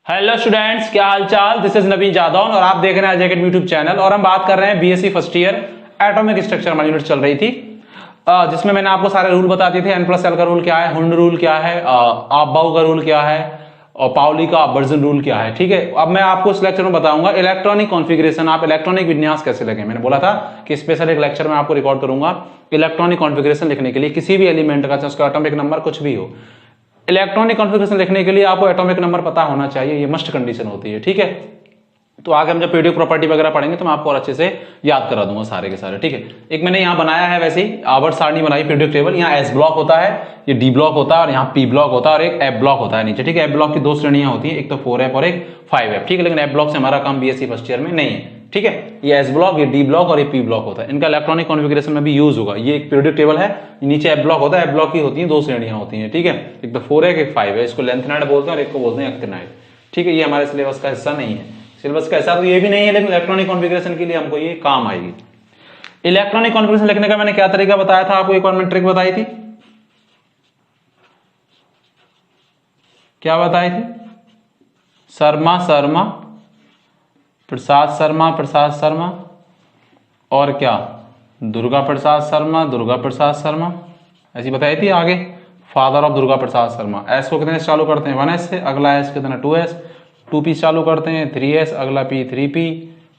Hello students, क्या हाल चाल। This is नवीन जादव और आप देख रहे हैं अजय यूट्यूब चैनल। और हम बात कर रहे हैं BSc first year atomic structure हमारी यूनिट चल रही थी, जिसमें मैंने आपको सारे रूल बता दिए थे। N+L का रूल क्या है, हुंड रूल क्या है, आपबाउ का रूल क्या है और पाउली का अपवर्जन रूल क्या है। ठीक है, अब मैं आपको इस लेक्चर में बताऊंगा इलेक्ट्रॉनिक कॉन्फ़िगरेशन, आप इलेक्ट्रॉनिक विन्यास कैसे लगे। मैंने बोला था कि स्पेशल एक लेक्चर में आपको रिकॉर्ड करूंगा इलेक्ट्रॉनिक कॉन्फ़िगरेशन लिखने के लिए किसी भी एलिमेंट का, चाहे उसका एटॉमिक नंबर कुछ भी हो। इलेक्ट्रॉनिक कॉन्फ़िगरेशन लिखने के लिए आपको एटॉमिक नंबर पता होना चाहिए, ये मस्ट कंडीशन होती है। ठीक है, तो आगे हम जब पीडीएफ प्रॉपर्टी वगैरह पढ़ेंगे तो मैं आपको और अच्छे से याद करा दूंगा सारे के सारे। ठीक है, एक मैंने यहाँ बनाया है वैसे ही आवर्त सारणी बनाई पीडीएफ टेबल। यहाँ एस ब्लॉक होता है, ये डी ब्लॉक होता है और यहाँ पी ब्लॉक होता है और एक एफ ब्लॉक होता है नीचे। ठीक है, एफ ब्लॉक की दो श्रेणियां होती है, एक तो 4F और एक 5F। ठीक है, लेकिन एफ ब्लॉक से हमारा काम बीएससी फर्स्ट ईयर में नहीं है। ठीक है, ये एस ब्लॉक, ये डी ब्लॉक और ये पी ब्लॉक होता है, इनका इलेक्ट्रॉनिक कॉन्फ़िगरेशन में भी यूज होगा। ये एक पीरियोडिक टेबल है, नीचे एफ ब्लॉक होता है। एफ ब्लॉक की होती है दो श्रेणियां होती हैं। ठीक है, एक तो 4F एक 5 है, इसको लेंथेनाइड बोलते हैं और एक को बोलते हैं एक्टिनाइड। ठीक है, ये हमारे सिलेबस का हिस्सा नहीं है, सिलेबस का हिस्सा तो ये भी नहीं है, लेकिन इलेक्ट्रॉनिक कॉन्फ़िगरेशन के लिए हमको ये काम आएगी। इलेक्ट्रॉनिक कॉन्फ़िगरेशन लिखने का मैंने क्या तरीका बताया था आपको, एक और मैंने ट्रिक बताई थी। क्या बताई थी? शर्मा शर्मा, प्रसाद शर्मा प्रसाद शर्मा, और क्या दुर्गा प्रसाद शर्मा दुर्गा प्रसाद शर्मा, ऐसी बताई थी। आगे father of Durga Prasad Sharma. S को कितने से चालू करते हैं? 1S से। अगला एस कितना? 2S। 2P चालू करते हैं 3S, अगला P 3P।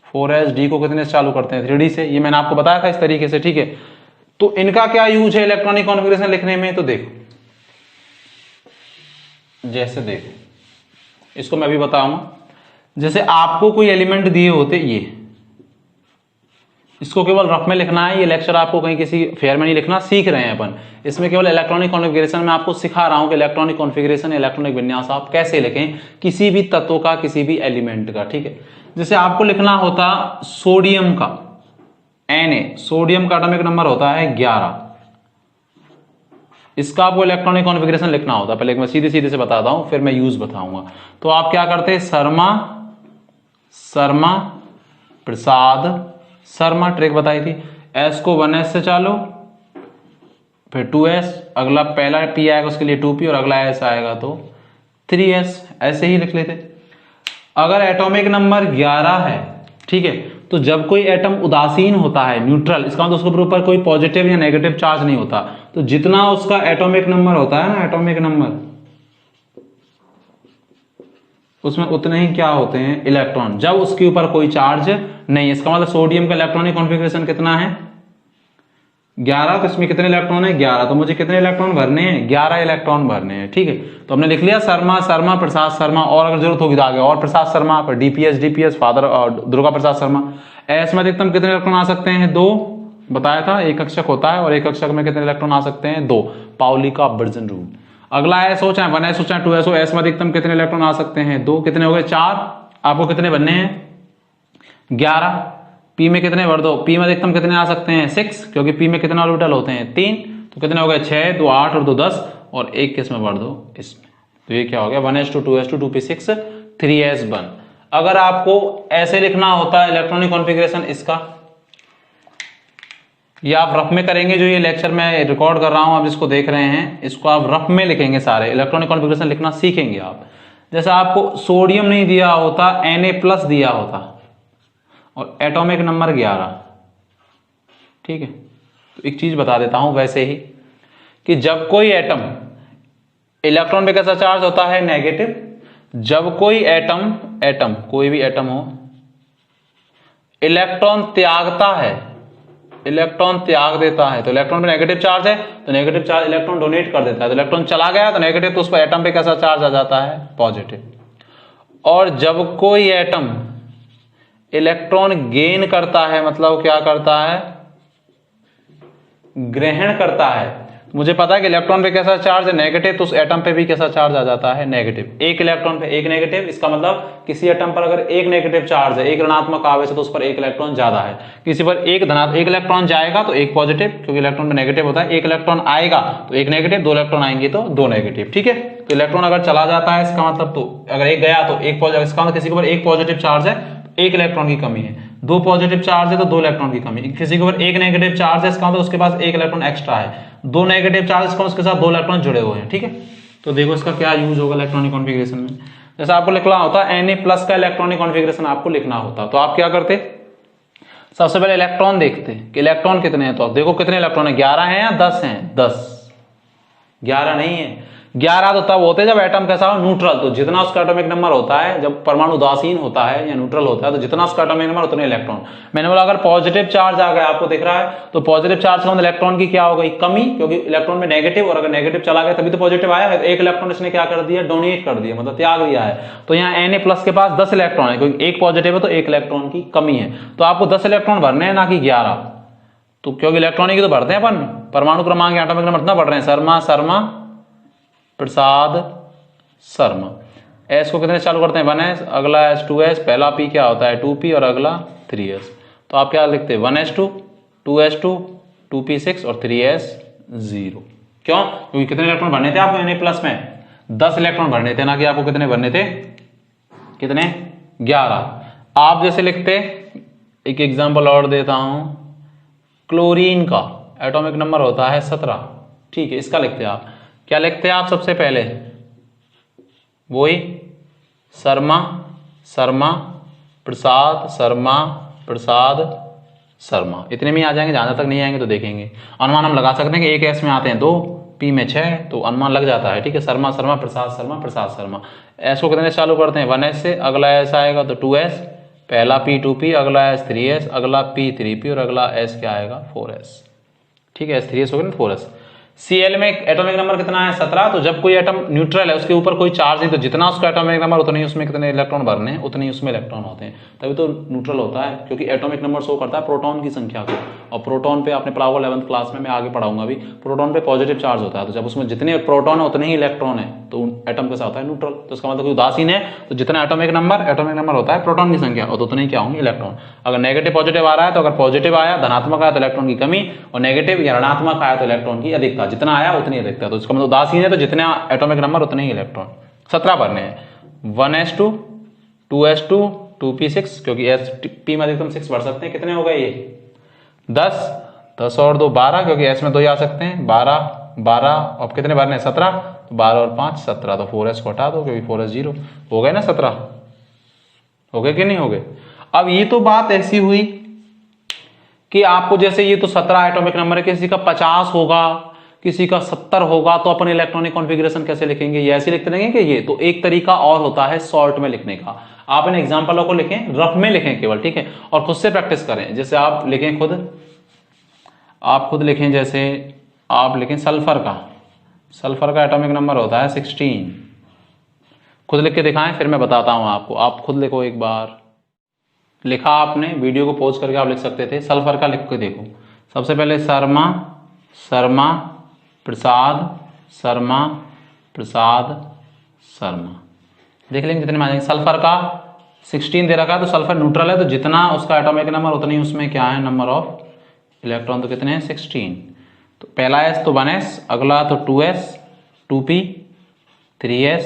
4S। डी को कितने से चालू करते हैं? 3D से। ये मैंने आपको बताया था इस तरीके से। ठीक है, तो इनका क्या यूज है इलेक्ट्रॉनिक कॉन्फ़िगरेशन लिखने में, तो देखो जैसे देखो, इसको मैं भी बताऊंगा। जैसे आपको कोई एलिमेंट दिए होते, ये इसको केवल रफ में लिखना है। ये लेक्चर आपको कहीं किसी फेयर में नहीं लिखना, सीख रहे हैं अपन। इसमें केवल इलेक्ट्रॉनिक कॉन्फ़िगरेशन में आपको सिखा रहा हूं कि इलेक्ट्रॉनिक कॉन्फ़िगरेशन, इलेक्ट्रॉनिक विन्यास आप कैसे लिखें किसी भी तत्व का, किसी भी एलिमेंट का। ठीक है, जैसे आपको लिखना होता सोडियम का Na, सोडियम का एटॉमिक नंबर होता है 11। इसका आपको इलेक्ट्रॉनिक कॉन्फ़िगरेशन लिखना होता है। पहले मैं सीधे सीधे से बताता हूं, फिर मैं यूज बताऊंगा। तो आप क्या करते हैं? शर्मा शर्मा प्रसाद शर्मा, ट्रिक बताई थी। एस को 1S से चालो, फिर 2S, अगला पहला P आएगा उसके लिए 2P और अगला S आएगा तो 3S। ऐसे ही लिख लेते। अगर एटॉमिक नंबर 11 है, ठीक है, तो जब कोई एटम उदासीन होता है, न्यूट्रल, इसका मतलब उसके ऊपर कोई पॉजिटिव या नेगेटिव चार्ज नहीं होता, तो जितना उसका एटॉमिक नंबर होता है ना, एटॉमिक नंबर, उसमें उतने ही क्या होते हैं? इलेक्ट्रॉन, जब उसके ऊपर कोई चार्ज नहीं। इसका मतलब सोडियम का इलेक्ट्रॉनिक कॉन्फ़िगरेशन कितना है? 11। तो इसमें कितने इलेक्ट्रॉन है? 11। तो मुझे कितने इलेक्ट्रॉन भरने हैं? 11 इलेक्ट्रॉन भरने हैं। ठीक है, तो हमने लिख लिया शर्मा शर्मा प्रसाद शर्मा, और अगर जरूरत होगी तो आगे और प्रसाद शर्मा, पर डीपीएस फादर और दुर्गा प्रसाद शर्मा। एस में अधिकतम कितने इलेक्ट्रॉन आ सकते हैं? 2 बताया था, एक कक्षक होता है और एक कक्षक में कितने इलेक्ट्रॉन आ सकते हैं? 2। पाउली का अपवर्जन रूल। अगला एस हो चाहे 1S हो चाहे 2S हो, एस में अधिकतम कितने इलेक्ट्रॉन आ सकते हैं? 2। कितने हो गए? 4। आपको कितने बनने हैं? 11। पी में कितने भर दो? पी में अधिकतम कितने आ सकते हैं? 6, क्योंकि पी में कितने ऑर्बिटल होते हैं? 3। तो कितने हो गए? 6, 2 8 और 2 10, और एक किस में भर दो? इसमें। तो ये क्या हो गया? 1S2 2S2 2P6 3S1। अगर आपको ऐसे लिखना होता है इलेक्ट्रॉनिक कॉन्फ़िगरेशन इसका, या आप रफ में करेंगे, जो ये लेक्चर मैं रिकॉर्ड कर रहा हूं आप जिसको देख रहे हैं, इसको आप रफ में लिखेंगे, सारे इलेक्ट्रॉनिक कॉन्फ़िगरेशन लिखना सीखेंगे आप। जैसे आपको सोडियम नहीं दिया होता, Na+ दिया होता और एटॉमिक नंबर 11। ठीक है, तो एक चीज बता देता हूं वैसे ही, कि जब कोई एटम, इलेक्ट्रॉन पे कैसा चार्ज होता है? नेगेटिव। जब कोई एटम कोई भी एटम हो, इलेक्ट्रॉन त्यागता है, इलेक्ट्रॉन त्याग देता है, तो इलेक्ट्रॉन पे नेगेटिव चार्ज है, तो नेगेटिव चार्ज इलेक्ट्रॉन डोनेट कर देता है। तो इलेक्ट्रॉन चला गया तो नेगेटिव, तो उस पर एटम पे कैसा चार्ज आ जाता है? पॉजिटिव। और जब कोई एटम इलेक्ट्रॉन गेन करता है, मतलब क्या करता है? ग्रहण करता है। मुझे पता है कि इलेक्ट्रॉन पे कैसा चार्ज है? नेगेटिव, तो उस एटम पे भी कैसा चार्ज आ जाता है? नेगेटिव। एक इलेक्ट्रॉन पे एक नेगेटिव, इसका मतलब किसी एटम पर अगर एक नेगेटिव चार्ज है, एक ऋणात्मक आवेश है, तो उस पर एक इलेक्ट्रॉन ज्यादा है। किसी पर एक इलेक्ट्रॉन जाएगा तो एक पॉजिटिव, क्योंकि इलेक्ट्रॉन में नेगेटिव होता है। एक इलेक्ट्रॉन आएगा तो एक नेगेटिव, 2 इलेक्ट्रॉन आएंगे तो 2 नेगेटिव। ठीक है, तो इलेक्ट्रॉन अगर चला जाता है, इसका मतलब, तो अगर एक गया तो एक पॉजिटिव, इसका मतलब किसी के ऊपर एक पॉजिटिव चार्ज है, एक इलेक्ट्रॉन की कमी है। 2 पॉजिटिव चार्ज है तो 2 इलेक्ट्रॉन की कमी। किसी के ऊपर एक नेगेटिव चार्ज है, इसका मतलब उसके पास एक इलेक्ट्रॉन एक्स्ट्रा है। 2 नेगेटिव चार्ज का उसके साथ 2 इलेक्ट्रॉन जुड़े हुए हैं। ठीक है, तो देखो इसका क्या यूज होगा इलेक्ट्रॉनिक कॉन्फ़िगरेशन में। जैसे आपको लिखना होता Na+ का इलेक्ट्रॉनिक कॉन्फ़िगरेशन आपको लिखना होता, तो आप क्या करते, सबसे पहले इलेक्ट्रॉन देखते कि इलेक्ट्रॉन कितने हैं। तो आप देखो कितने इलेक्ट्रॉन है, 11 हैं या 10 हैं? 10, 11 नहीं है। 11 तो तब होते हैं जब एटम कैसा हो, न्यूट्रल। तो जितना उसका एटॉमिक नंबर होता है, जब परमाणु उदासीन होता है या न्यूट्रल होता है, तो जितना उसका एटॉमिक नंबर उतने इलेक्ट्रॉन। मैंने बोला अगर पॉजिटिव चार्ज आ गया, आपको दिख रहा है, तो पॉजिटिव चार्ज का मतलब इलेक्ट्रॉन की क्या हो गई, कमी, क्योंकि इलेक्ट्रॉन में नेगेटिव, और अगर नेगेटिव चला गया तभी तो पॉजिटिव आया है। तो एक इलेक्ट्रॉन इसने क्या कर दिया, डोनेट कर दिया, मतलब त्याग दिया है। तो यहाँ Na+ के पास 10 इलेक्ट्रॉन है, क्योंकि एक पॉजिटिव है तो एक इलेक्ट्रॉन की कमी है। तो आपको 10 इलेक्ट्रॉन भरने हैं, ना कि 11। तो क्योंकि इलेक्ट्रॉनिक तो भरते हैं अपन, परमाणु क्रमांक एटॉमिक नंबर इतना बढ़ रहे हैं, शर्मा शर्मा प्रसाद शर्मा। एस को कितने चालू करते हैं, 1s, अगला S 2s, पहला P क्या होता है 2P, और अगला 3s। तो आप क्या लिखते हैं 1s2, 2s2, 2p6 और 3s 0। क्यों? क्योंकि कितने इलेक्ट्रॉन भरने थे आपको Na+ में, 10 इलेक्ट्रॉन भरने थे, ना कि आपको कितने भरने थे, कितने, 11। आप जैसे लिखते, एक एग्जाम्पल और देता हूं, क्लोरीन का एटॉमिक नंबर होता है 17, ठीक है, इसका लिखते हैं आप, क्या लिखते हैं आप सबसे पहले, वही शर्मा शर्मा प्रसाद शर्मा प्रसाद शर्मा, इतने में आ जाएंगे, ज्यादा तक नहीं आएंगे तो देखेंगे। अनुमान हम लगा सकते हैं कि एक S में आते हैं 2, P में 6, तो अनुमान लग जाता है, ठीक है, शर्मा शर्मा प्रसाद शर्मा। S को कितने चालू करते हैं 1s से, अगला S आएगा तो 2s, पहला P 2P, अगला S 3s, अगला P 3P, और अगला S क्या आएगा 4s, ठीक है, S 3s हो गया ना 4s। Cl में एटॉमिक नंबर कितना है 17। तो जब कोई एटम न्यूट्रल है, उसके ऊपर कोई चार्ज नहीं, तो जितना उसका एटॉमिक नंबर उतने ही उसमें कितने इलेक्ट्रॉन भरने हैं, उतने ही उसमें इलेक्ट्रॉन होते हैं, तभी तो न्यूट्रल होता है, क्योंकि एटॉमिक नंबर शो करता है प्रोटॉन की संख्या को। और प्रोटॉन पे आपने पढ़ा होगा 11th क्लास में, मैं आगे पढ़ाऊंगा भी, प्रोटॉन पे पॉजिटिव चार्ज होता है। तो जब उसमें जितने प्रोटॉन है उतने ही इलेक्ट्रॉन है, तो एटम कैसा होता है न्यूट्रल। तो इसका मतलब कोई उदासीन है, तो जितना एटॉमिक नंबर होता है प्रोटॉन की संख्या, और तो उतने ही क्या होंगे इलेक्ट्रॉन। अगर नेगेटिव पॉजिटिव आ रहा है, तो अगर पॉजिटिव आया धनात्मक आया तो इलेक्ट्रॉन की कमी, और नेगेटिव या ऋणात्मक आया तो इलेक्ट्रॉन की अधिकता, जितना आया उतनी अधिकता। तो इसका मतलब उदासीन है, तो जितने एटॉमिक नंबर उतने ही इलेक्ट्रॉन। 17 भरने हैं, 1s2, 2s2, 2p6, क्योंकि P में अधिकतम 6 भर सकते हैं। कितने हो गए ये 10 और 2 12, क्योंकि S में 2 ही आ सकते हैं, 12। अब कितने भरने हैं 17, तो 12 और 5 17, तो 4s को हटा दो, क्योंकि 4s 0 हो गए ना, 17 हो गए कि नहीं हो गए। अब ये तो बात ऐसी हुई कि आपको जैसे ये तो 17 एटॉमिक नंबर है, किसी का 50 होगा, किसी का 70 होगा, तो अपन इलेक्ट्रॉनिक कॉन्फ़िगरेशन कैसे लिखेंगे, ये ऐसे लिखते रहेंगे कि ये। तो एक तरीका और होता है शॉर्ट में लिखने का। आप इन एग्जाम्पलों को लिखें, रफ में लिखें केवल, ठीक है, और खुद से प्रैक्टिस करें। जैसे आप लिखें आप खुद लिखें, जैसे आप लिखें सल्फर का एटॉमिक नंबर होता है 16। खुद लिख के दिखाएं, फिर मैं बताता हूं आपको। आप खुद लिखो, एक बार लिखा आपने, वीडियो को पॉज करके आप लिख सकते थे। सल्फर का लिख के देखो, सबसे पहले शर्मा प्रसाद शर्मा, देख लेंगे कितने में आ जाएंगे। सल्फर का 16 दे रखा है, तो सल्फर न्यूट्रल है, तो जितना उसका एटॉमिक नंबर उतनी उसमें क्या है नंबर ऑफ इलेक्ट्रॉन, तो कितने हैं 16। तो पहला S तो 1s, अगला तो 2s, 2p, 3s,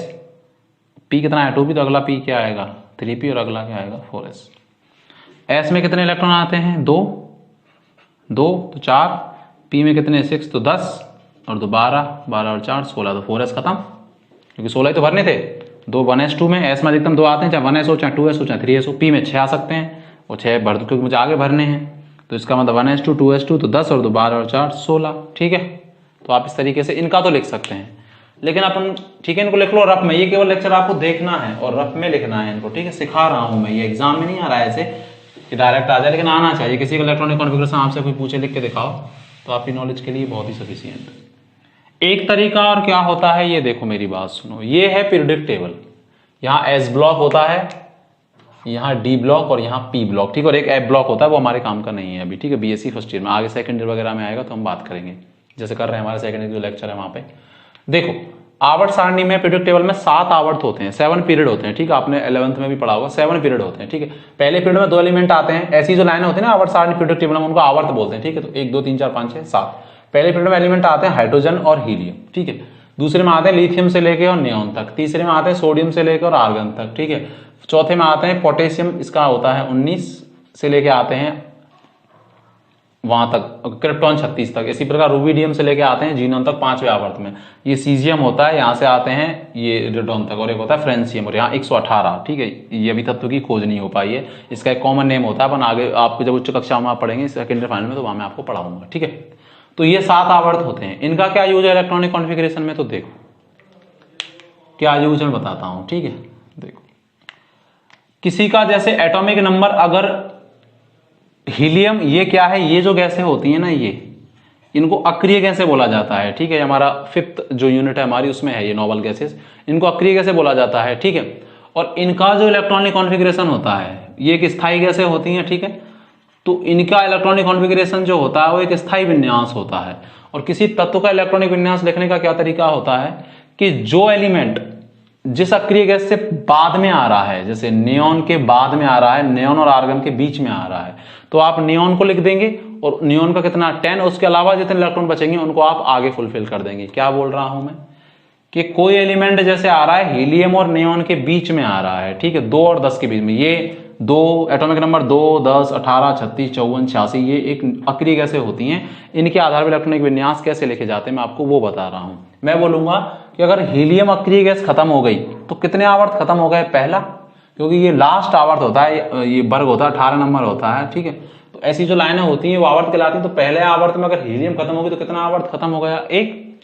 p कितना है 2p, तो अगला p क्या आएगा 3p, और अगला क्या आएगा 4s। S में कितने इलेक्ट्रॉन आते हैं 2 तो 4, p में कितने 6 तो 10, और 2 12 और 4 16, तो 4s खत्म, क्योंकि 16 ही तो भरने थे। 2 1s2 में, S में अधिकतम 2 आते हैं, चाहे 1s हो, चाहे 2s हो, चाहे 3s हो। p में 6 आ सकते हैं, और 6 भर दो क्योंकि मुझे आगे भरने हैं। तो इसका मतलब 1s2 2s2 तो 10, और 2 12 और 4 16, ठीक है। तो आप इस तरीके से इनका तो लिख सकते हैं, लेकिन अपन ठीक है इनको लिख लो रफ में। ये केवल लेक्चर आपको देखना है और रफ में लिखना है इनको, ठीक है, सिखा रहा हूँ मैं। ये एग्जाम में नहीं आ रहा है ऐसे कि डायरेक्ट आ जाए, लेकिन आना चाहिए। किसी का इलेक्ट्रॉनिक कॉन्फ़िगरेशन आपसे कोई पूछे, लिख के दिखाओ, तो आपकी नॉलेज के लिए बहुत ही सफिशिएंट। एक तरीका और क्या होता है, ये देखो मेरी बात सुनो, ये है पीरियोडिक टेबल। यहाँ S ब्लॉक होता है, यहाँ D ब्लॉक और यहाँ P ब्लॉक, ठीक है, और एक F ब्लॉक होता है, वो हमारे काम का नहीं है अभी, ठीक है, BSc फर्स्ट ईयर में। आगे सेकंड ईयर वगैरह में आएगा तो हम बात करेंगे, जैसे कर रहे हैं हमारे सेकंड ईयर जो लेक्चर है वहां पे। देखो आवर्त सारणी में पीरियोडिक टेबल में 7 आवर्त होते हैं, 7 पीरियड होते हैं, ठीक है, आपने 11th में भी पढ़ा होगा, 7 पीरियड होते हैं, ठीक है। पहले पीरियड में 2 एलिमेंट आते हैं, ऐसी जो लाइनें होती है ना आवर्त सारणी पीरियोडिक टेबल में, उनको आवर्त बोलते हैं, ठीक है। तो 1 2 3 4 5 6 7 पहले पीरियड में एलिमेंट आते हैं हाइड्रोजन और हीलियम, ठीक है। दूसरे में आते हैं लिथियम से लेकर और नियोन तक, तीसरे में आते हैं सोडियम से लेकर और आर्गन तक, ठीक है। चौथे में आते हैं पोटेशियम, इसका होता है 19 से लेके आते हैं वहां तक, क्रिप्टॉन 36 तक। इसी प्रकार रूबिडियम से लेके आते हैं जीनोन तक 5वें आवर्त में। ये सीजियम होता है, यहाँ से आते हैं ये रेडोन तक, और एक होता है फ्रेंसियम, और यहाँ 118। ठीक है, ये अभी तत्व की खोज नहीं हो पाई है, इसका एक कॉमन नेम होता है, अपन आगे आपको जब उच्च कक्षा में आप पढ़ेंगे सेकेंडरी फाइनल में, तो वहां मैं आपको पढ़ाऊंगा। ठीक है, तो ये 7 आवर्त होते हैं। इनका क्या यूज है इलेक्ट्रॉनिक कॉन्फ़िगरेशन में, तो देखो क्या यूज है बताता हूं। ठीक है, देखो किसी का जैसे एटॉमिक नंबर, अगर हीलियम, ये क्या है, ये जो गैसें होती हैं ना, ये इनको अक्रिय गैसें बोला जाता है। ठीक है, हमारा 5th जो यूनिट है हमारी उसमें है ये नोबल गैसेस, इनको अक्रिय गैसें बोला जाता है। ठीक है, और इनका जो इलेक्ट्रॉनिक कॉन्फ़िगरेशन होता है, ये एक स्थायी गैसें होती हैं। ठीक है, तो इनका इलेक्ट्रॉनिक कॉन्फ़िगरेशन जो होता है वो एक स्थायी विन्यास होता है। और किसी तत्व का इलेक्ट्रॉनिक विन्यास लिखने का क्या तरीका होता है कि जो एलिमेंट जिस अक्रिय गैस से बाद में आ रहा है, जैसे नियोन के बाद में आ रहा है, नियोन और आर्गन के बीच में आ रहा है, तो आप नियोन को लिख देंगे और नियोन का कितना 10, उसके अलावा जितने इलेक्ट्रॉन बचेंगे उनको आप आगे फुलफिल कर देंगे। क्या बोल रहा हूं मैं कि कोई एलिमेंट जैसे आ रहा है हीलियम और नियोन के बीच में आ रहा है। ठीक है, 2 और 10 के बीच में, ये 2 एटॉमिक नंबर 2, 10, 18, 36, 54, 86 ये एक अक्रिय गैसें होती हैं। इनके आधार पर इलेक्ट्रॉनिक विन्यास कैसे लिखे जाते हैं मैं आपको वो बता रहा हूं। मैं बोलूंगा कि अगर हीलियम अक्रिय गैस खत्म हो गई तो कितने आवर्त खत्म हो गए, पहला, क्योंकि ये लास्ट आवर्त होता है, ये वर्ग होता है, 18 नंबर होता है। ठीक है, तो ऐसी जो लाइनें होती हैं वो आवर्त कहलाती हैं। तो पहले आवर्त में अगर हीलियम खत्म हो गई तो कितना आवर्त खत्म हो गया, 1।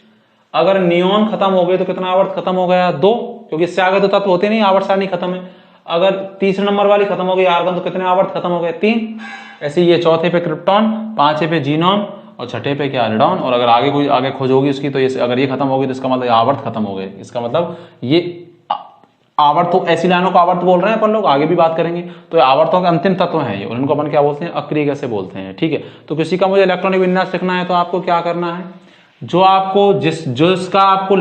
अगर नियोन खत्म हो गई तो कितना आवर्त खत्म हो गया, 2, क्योंकि इससे आगे तो तत्व होते नहीं, आवर्त सारणी खत्म है। अगर तीसरे नंबर वाली खत्म हो गई आर्गन तो कितने आवर्त खत्म हो गए, 3। ऐसे ये चौथे पे क्रिप्टॉन, 5वें पे जीनोन और 6ठे पे क्या, रेडॉन। और अगर आगे कोई आगे खोज होगी उसकी, तो ये अगर ये खत्म होगी तो इसका मतलब आवर्त खत्म हो गए। इसका मतलब ये आवर्त, तो ऐसी लाइनों को आवर्त बोल रहे हैं अपन लोग, आगे भी बात करेंगे। तो आवर्तों के अंतिम तत्व हैं ये, और इनको अपन क्या बोलते हैं, अक्रिय गैसें बोलते हैं। ठीक है, तो किसी का मुझे इलेक्ट्रॉनिक विन्यास लिखना है तो आपको क्या करना है, जो आपको जिसका आपको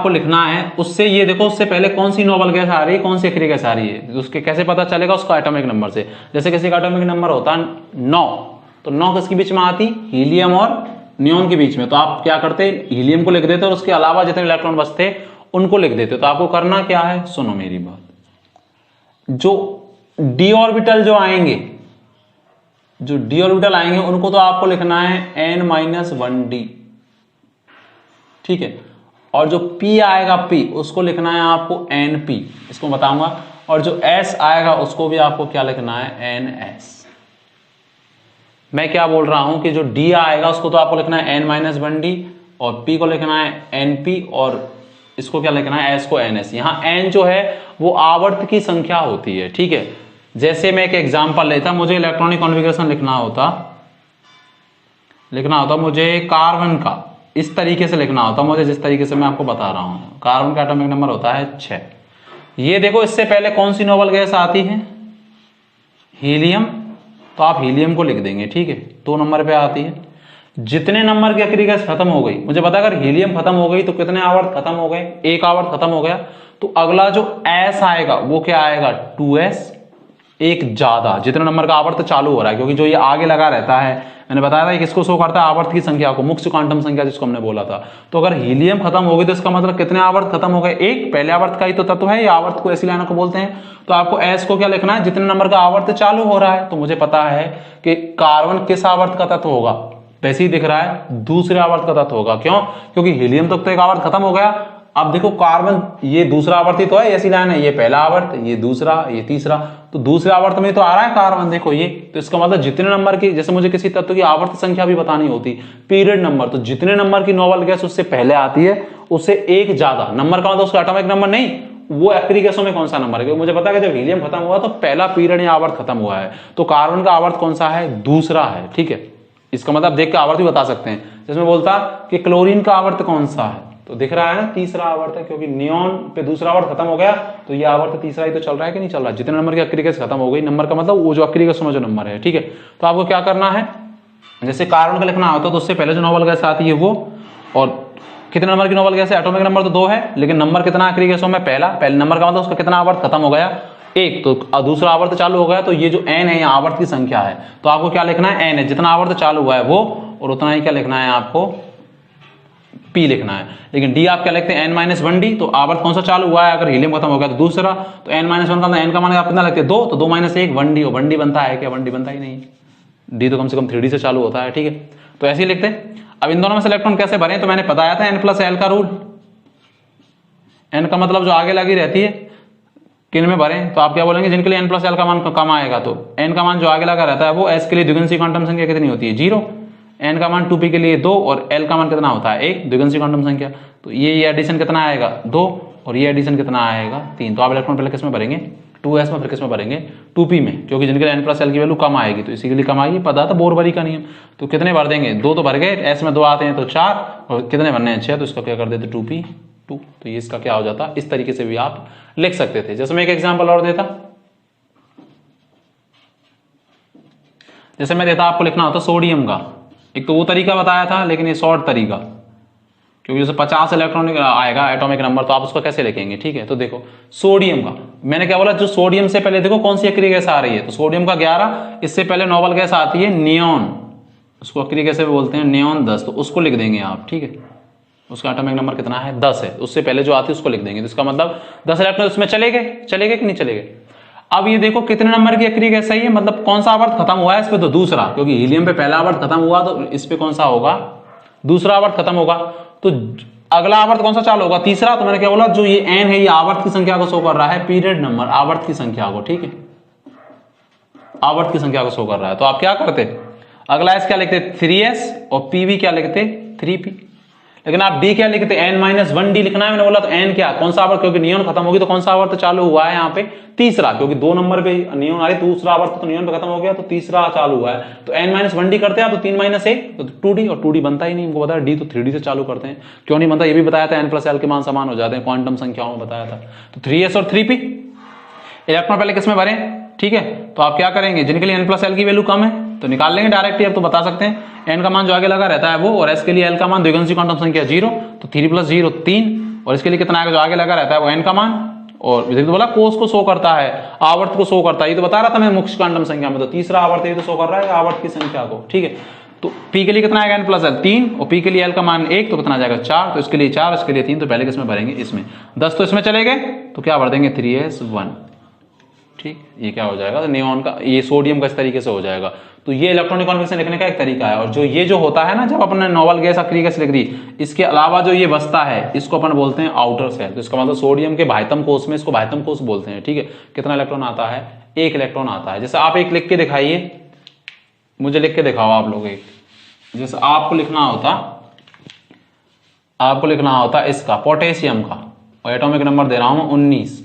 लिखना है उससे, ये देखो उससे पहले कौन सी नोबल गैस आ रही है, कौन सी अक्रिय गैस आ रही है, उसके कैसे पता चलेगा, उसका एटॉमिक नंबर से। जैसे किसी का एटॉमिक नंबर होता है 9, तो 9 किसके बीच में आती, हीलियम और नियोन के बीच में। तो आप क्या करते, हीलियम को लिख देते और उसके अलावा जितने इलेक्ट्रॉन बचते उनको लिख देते। तो आपको करना क्या है, सुनो मेरी बात, जो डी ऑर्बिटल जो आएंगे उनको तो आपको लिखना है n-1d। ठीक है, और जो P आएगा P उसको लिखना है आपको NP, इसको बताऊंगा। और जो S आएगा उसको भी आपको क्या लिखना है, NS। मैं क्या बोल रहा हूं कि जो D आएगा उसको तो आपको लिखना है n-1d, और P को लिखना है NP, और इसको क्या लिखना है, S को NS। यहां N जो है वो आवर्त की संख्या होती है। ठीक है, जैसे मैं एक एग्जांपल लेता, मुझे इलेक्ट्रॉनिक कॉन्फ़िगरेशन लिखना होता मुझे कार्बन का इस तरीके से लिखना होता मुझे, जिस तरीके से मैं आपको बता रहा हूं। कार्बन का एटॉमिक नंबर होता है 6। ये देखो इससे पहले कौन सी नोबल गैस आती है, हीलियम, तो आप हीलियम को लिख देंगे। ठीक है, 2 नंबर पे आती है। जितने नंबर की अक्रिय गैस खत्म हो गई, मुझे पता अगर हीलियम खत्म हो गई तो कितने आवर्त खत्म हो गए, 1 आवर्त खत्म हो गया। तो अगला जो S आएगा वो क्या आएगा, 2S, एक ज्यादा, जितने नंबर का आवर्त चालू हो रहा है, क्योंकि जो ये आगे लगा रहता है, मैंने बताया था किसको शो करता है, आवर्त की संख्या को, मुख्य क्वांटम संख्या जिसको हमने बोला था। तो अगर हीलियम खत्म हो गई तो इसका मतलब कितने आवर्त खत्म हो गए, 1। पहले आवर्त का ही तो तत्व है, ये आवर्त को ऐसी लाइनों को बोलते हैं। तो आपको S को क्या लिखना है, जितने नंबर का आवर्त चालू हो रहा है। तो मुझे पता है कि कार्बन किस आवर्त का तत्व होगा, वैसे ही दिख रहा है दूसरे आवर्त का तत्व होगा। क्यों, क्योंकि हीलियम तक तो एक आवर्त खत्म हो गया। अब देखो कार्बन ये दूसरा आवर्ती तो है, ऐसी लाइन है, ये पहला आवर्त, ये दूसरा, ये तीसरा, तो दूसरे आवर्त में तो आ रहा है कार्बन, देखो ये। तो इसका मतलब जितने नंबर की, जैसे मुझे किसी तत्व की आवर्त संख्या भी बतानी होती, पीरियड नंबर, तो जितने नंबर की नोबल गैस उससे पहले आती है उससे 1 ज्यादा। नंबर का मतलब उसका एटॉमिक नंबर नहीं, वो अक्रिय गैसों में कौन सा नंबर है। मुझे पता है कि जब हीलियम खत्म हुआ तो पहला पीरियड या आवर्त खत्म हुआ है, तो कार्बन का आवर्त कौन सा है, दूसरा है। ठीक है, इसका मतलब देख के आवर्त भी बता सकते हैं। जिसमें बोलता कि क्लोरीन का आवर्त कौन सा है, तो दिख रहा है ना, तीसरा आवर्त है, क्योंकि नियोन पे दूसरा आवर्त खत्म हो गया, तो ये आवर्त तीसरा ही तो चल रहा है कि नहीं चल रहा है। जितने नंबर की अक्रिय गैस खत्म हो गई, नंबर का मतलब वो जो अक्रिय गैसों में जो नंबर है। ठीक है, तो आपको क्या करना है, जैसे कार्बन का लिखना होता है तो उससे पहले जो नोबल गैस आती है वो, और कितने नंबर की नोबल गैस है, एटॉमिक नंबर तो 2 है, लेकिन नंबर कितना अक्रिय गैसों में, पहले नंबर का मतलब उसका कितना आवर्त खत्म हो गया, 1, तो दूसरा आवर्त चालू हो गया। तो ये जो n है, यहाँ आवर्त की संख्या है, तो आपको क्या लिखना है, n है, जितना आवर्त चालू हुआ है वो, और उतना ही क्या लिखना है आपको, P लिखना है। लेकिन D आप क्या लिखते हैं, n-1d, तो आवर्त कौन सा चालू हुआ है, अगर हीलियम खत्म हो गया तो दूसरा, तो n-1 का n का मान आप कितना लिखते हैं, 2, तो 2 - 1 1d, और 1d बनता है क्या, 1d बनता ही नहीं। डी तो कम से कम 3D से चालू होता है, ठीक है। तो ऐसे ही लिखते हैं। अब इन दोनों में से इलेक्ट्रॉन कैसे भरें, तो मैंने बताया था n+l का रूल। n का मतलब जो आगे लगी रहती है, किन में भरें, तो आप क्या बोलेंगे, जिनके लिए n+l का मान कम आएगा, तो n का मान जो आगे लगा रहता है वो s के लिए द्विगुण सी क्वांटम संख्या कितनी होती है, 0। n का मान 2p के लिए 2 और l का मान कितना होता है, 1, द्विगुण सी क्वांटम संख्या। तो ये एडिशन कितना आएगा, 2, और ये एडिशन कितना आएगा, 3। तो आप इलेक्ट्रॉन पहले किस में भरेंगे, 2s में, फिर किस में भरेंगे, 2p में, क्योंकि जिनके लिए n+l की वैल्यू कम आएगी तो इसी के लिए कम आएगी। पता था बोरबरी का नियम। तो कितने भर देंगे, 2 तो भर गए, s में 2 आते हैं तो 4, और कितने भरने हैं, 6, तो इसका क्या कर देते 2p, 2। तो ये इसका क्या हो जाता, इस तरीके से भी आप लिख सकते थे। जैसे मैं एक एग्जाम्पल और देता, जैसे मैं देता आपको लिखना होता सोडियम का, एक तो वो तरीका बताया था, लेकिन ये शॉर्ट तरीका, क्योंकि जैसे 50 इलेक्ट्रॉनिक आएगा एटॉमिक नंबर, तो आप उसको कैसे लिखेंगे, ठीक है। तो देखो सोडियम का मैंने क्या बोला, जो सोडियम से पहले देखो कौन सी अक्रिय गैस आ रही है, तो सोडियम का 11, इससे पहले नोबल गैस आती है नियोन, उसको अक्रिय गैस बोलते हैं, नियोन 10, तो उसको लिख देंगे आप, ठीक है। उसका एटॉमिक नंबर कितना है, 10 है, उससे पहले जो आती है उसको लिख देंगे। तो इसका मतलब 10 इलेक्ट्रॉन उसमें चले गए कि नहीं चले गए। अब ये देखो कितने नंबर की अक्रिय गैस है, मतलब कौन सा आवर्त खत्म हुआ है इस पे, तो दूसरा, क्योंकि हीलियम पे पहला आवर्त खत्म हुआ, तो इस पे कौन सा होगा, दूसरा आवर्त खत्म होगा। तो अगला आवर्त कौन सा चालू होगा, तीसरा। तो मैंने क्या बोला, जो ये n है ये आवर्त की संख्या को शो कर रहा है, पीरियड नंबर, आवर्त की संख्या को, ठीक है, आवर्त की संख्या को शो कर रहा है। तो आप क्या करते, अगला s क्या लिखते, 3s, और pv क्या लिखते, 3p। लेकिन आप d क्या लिखते, n-1d लिखना है, मैंने बोला तो n क्या, कौन सा आवर्त, क्योंकि नियोन खत्म होगी तो कौन सा आवर्त चालू हुआ है यहाँ पे, तीसरा, क्योंकि 2 नंबर पे नियोन आ रही, दूसरा आवर्त तो नियोन पे खत्म हो गया, तो तीसरा चालू हुआ है। तो n-1d करते हैं तो 3 - 1 तो 2d, और 2d बनता ही नहीं, हमको बताया d तो 3d से चालू करते हैं, क्यों नहीं बनता ये भी बताया था, n+l के मान समान हो जाते हैं, क्वांटम संख्याओं में बताया था। तो 3s और 3p इलेक्ट्रॉन पहले किसमें भरें, ठीक है। तो आप क्या करेंगे, जिनके लिए n+l की वैल्यू कम है तो निकाल लेंगे डायरेक्ट ही, अब तो बता सकते हैं। n का मान जो आगे लगा रहता है वो, और s के लिए l का मान द्विगुण सी क्वांटम संख्या 0, तो 3 + 0 3, और इसके लिए कितना आएगा, जो आगे लगा रहता है वो n का मान, और तो बोला कोस को शो करता है, आवर्त को शो करता है, ये तो बता रहा था मैं मुख्य क्वांटम संख्या में, तो तीसरा आवर्त ये तो शो कर रहा है आवर्त की संख्या को, ठीक है। तो p के लिए कितना आएगा, n+l 3, और p के लिए l का मान 1, तो कितना आ जाएगा 4, तो इसके लिए 4, इसके लिए 3, तो पहले किसमें भरेंगे, इसमें। 10 तो इसमें चले गए, तो क्या भर देंगे, 3s1, ठीक। ये क्या हो जाएगा, तो नियोन का, ये सोडियम का इस तरीके से हो जाएगा। तो ये इलेक्ट्रॉनिक कॉन्फिगरेशन लिखने का एक तरीका है। और जो ये जो होता है ना, जब अपने नोबल गैस अक्रिय गैस लिख दी, इसके अलावा जो ये बचता है इसको अपन बोलते हैं आउटर सेल। तो इसका मतलब सोडियम के बाह्यतम कोष में इसको बाह्यतम कोष बोलते हैं, ठीक है। कितना इलेक्ट्रॉन आता है, 1 इलेक्ट्रॉन आता है। जैसे आप एक लिख के दिखाइए, मुझे लिख के दिखाओ आप लोग एक, जैसे आपको लिखना होता इसका पोटेशियम का, और एटॉमिक नंबर दे रहा हूं 19,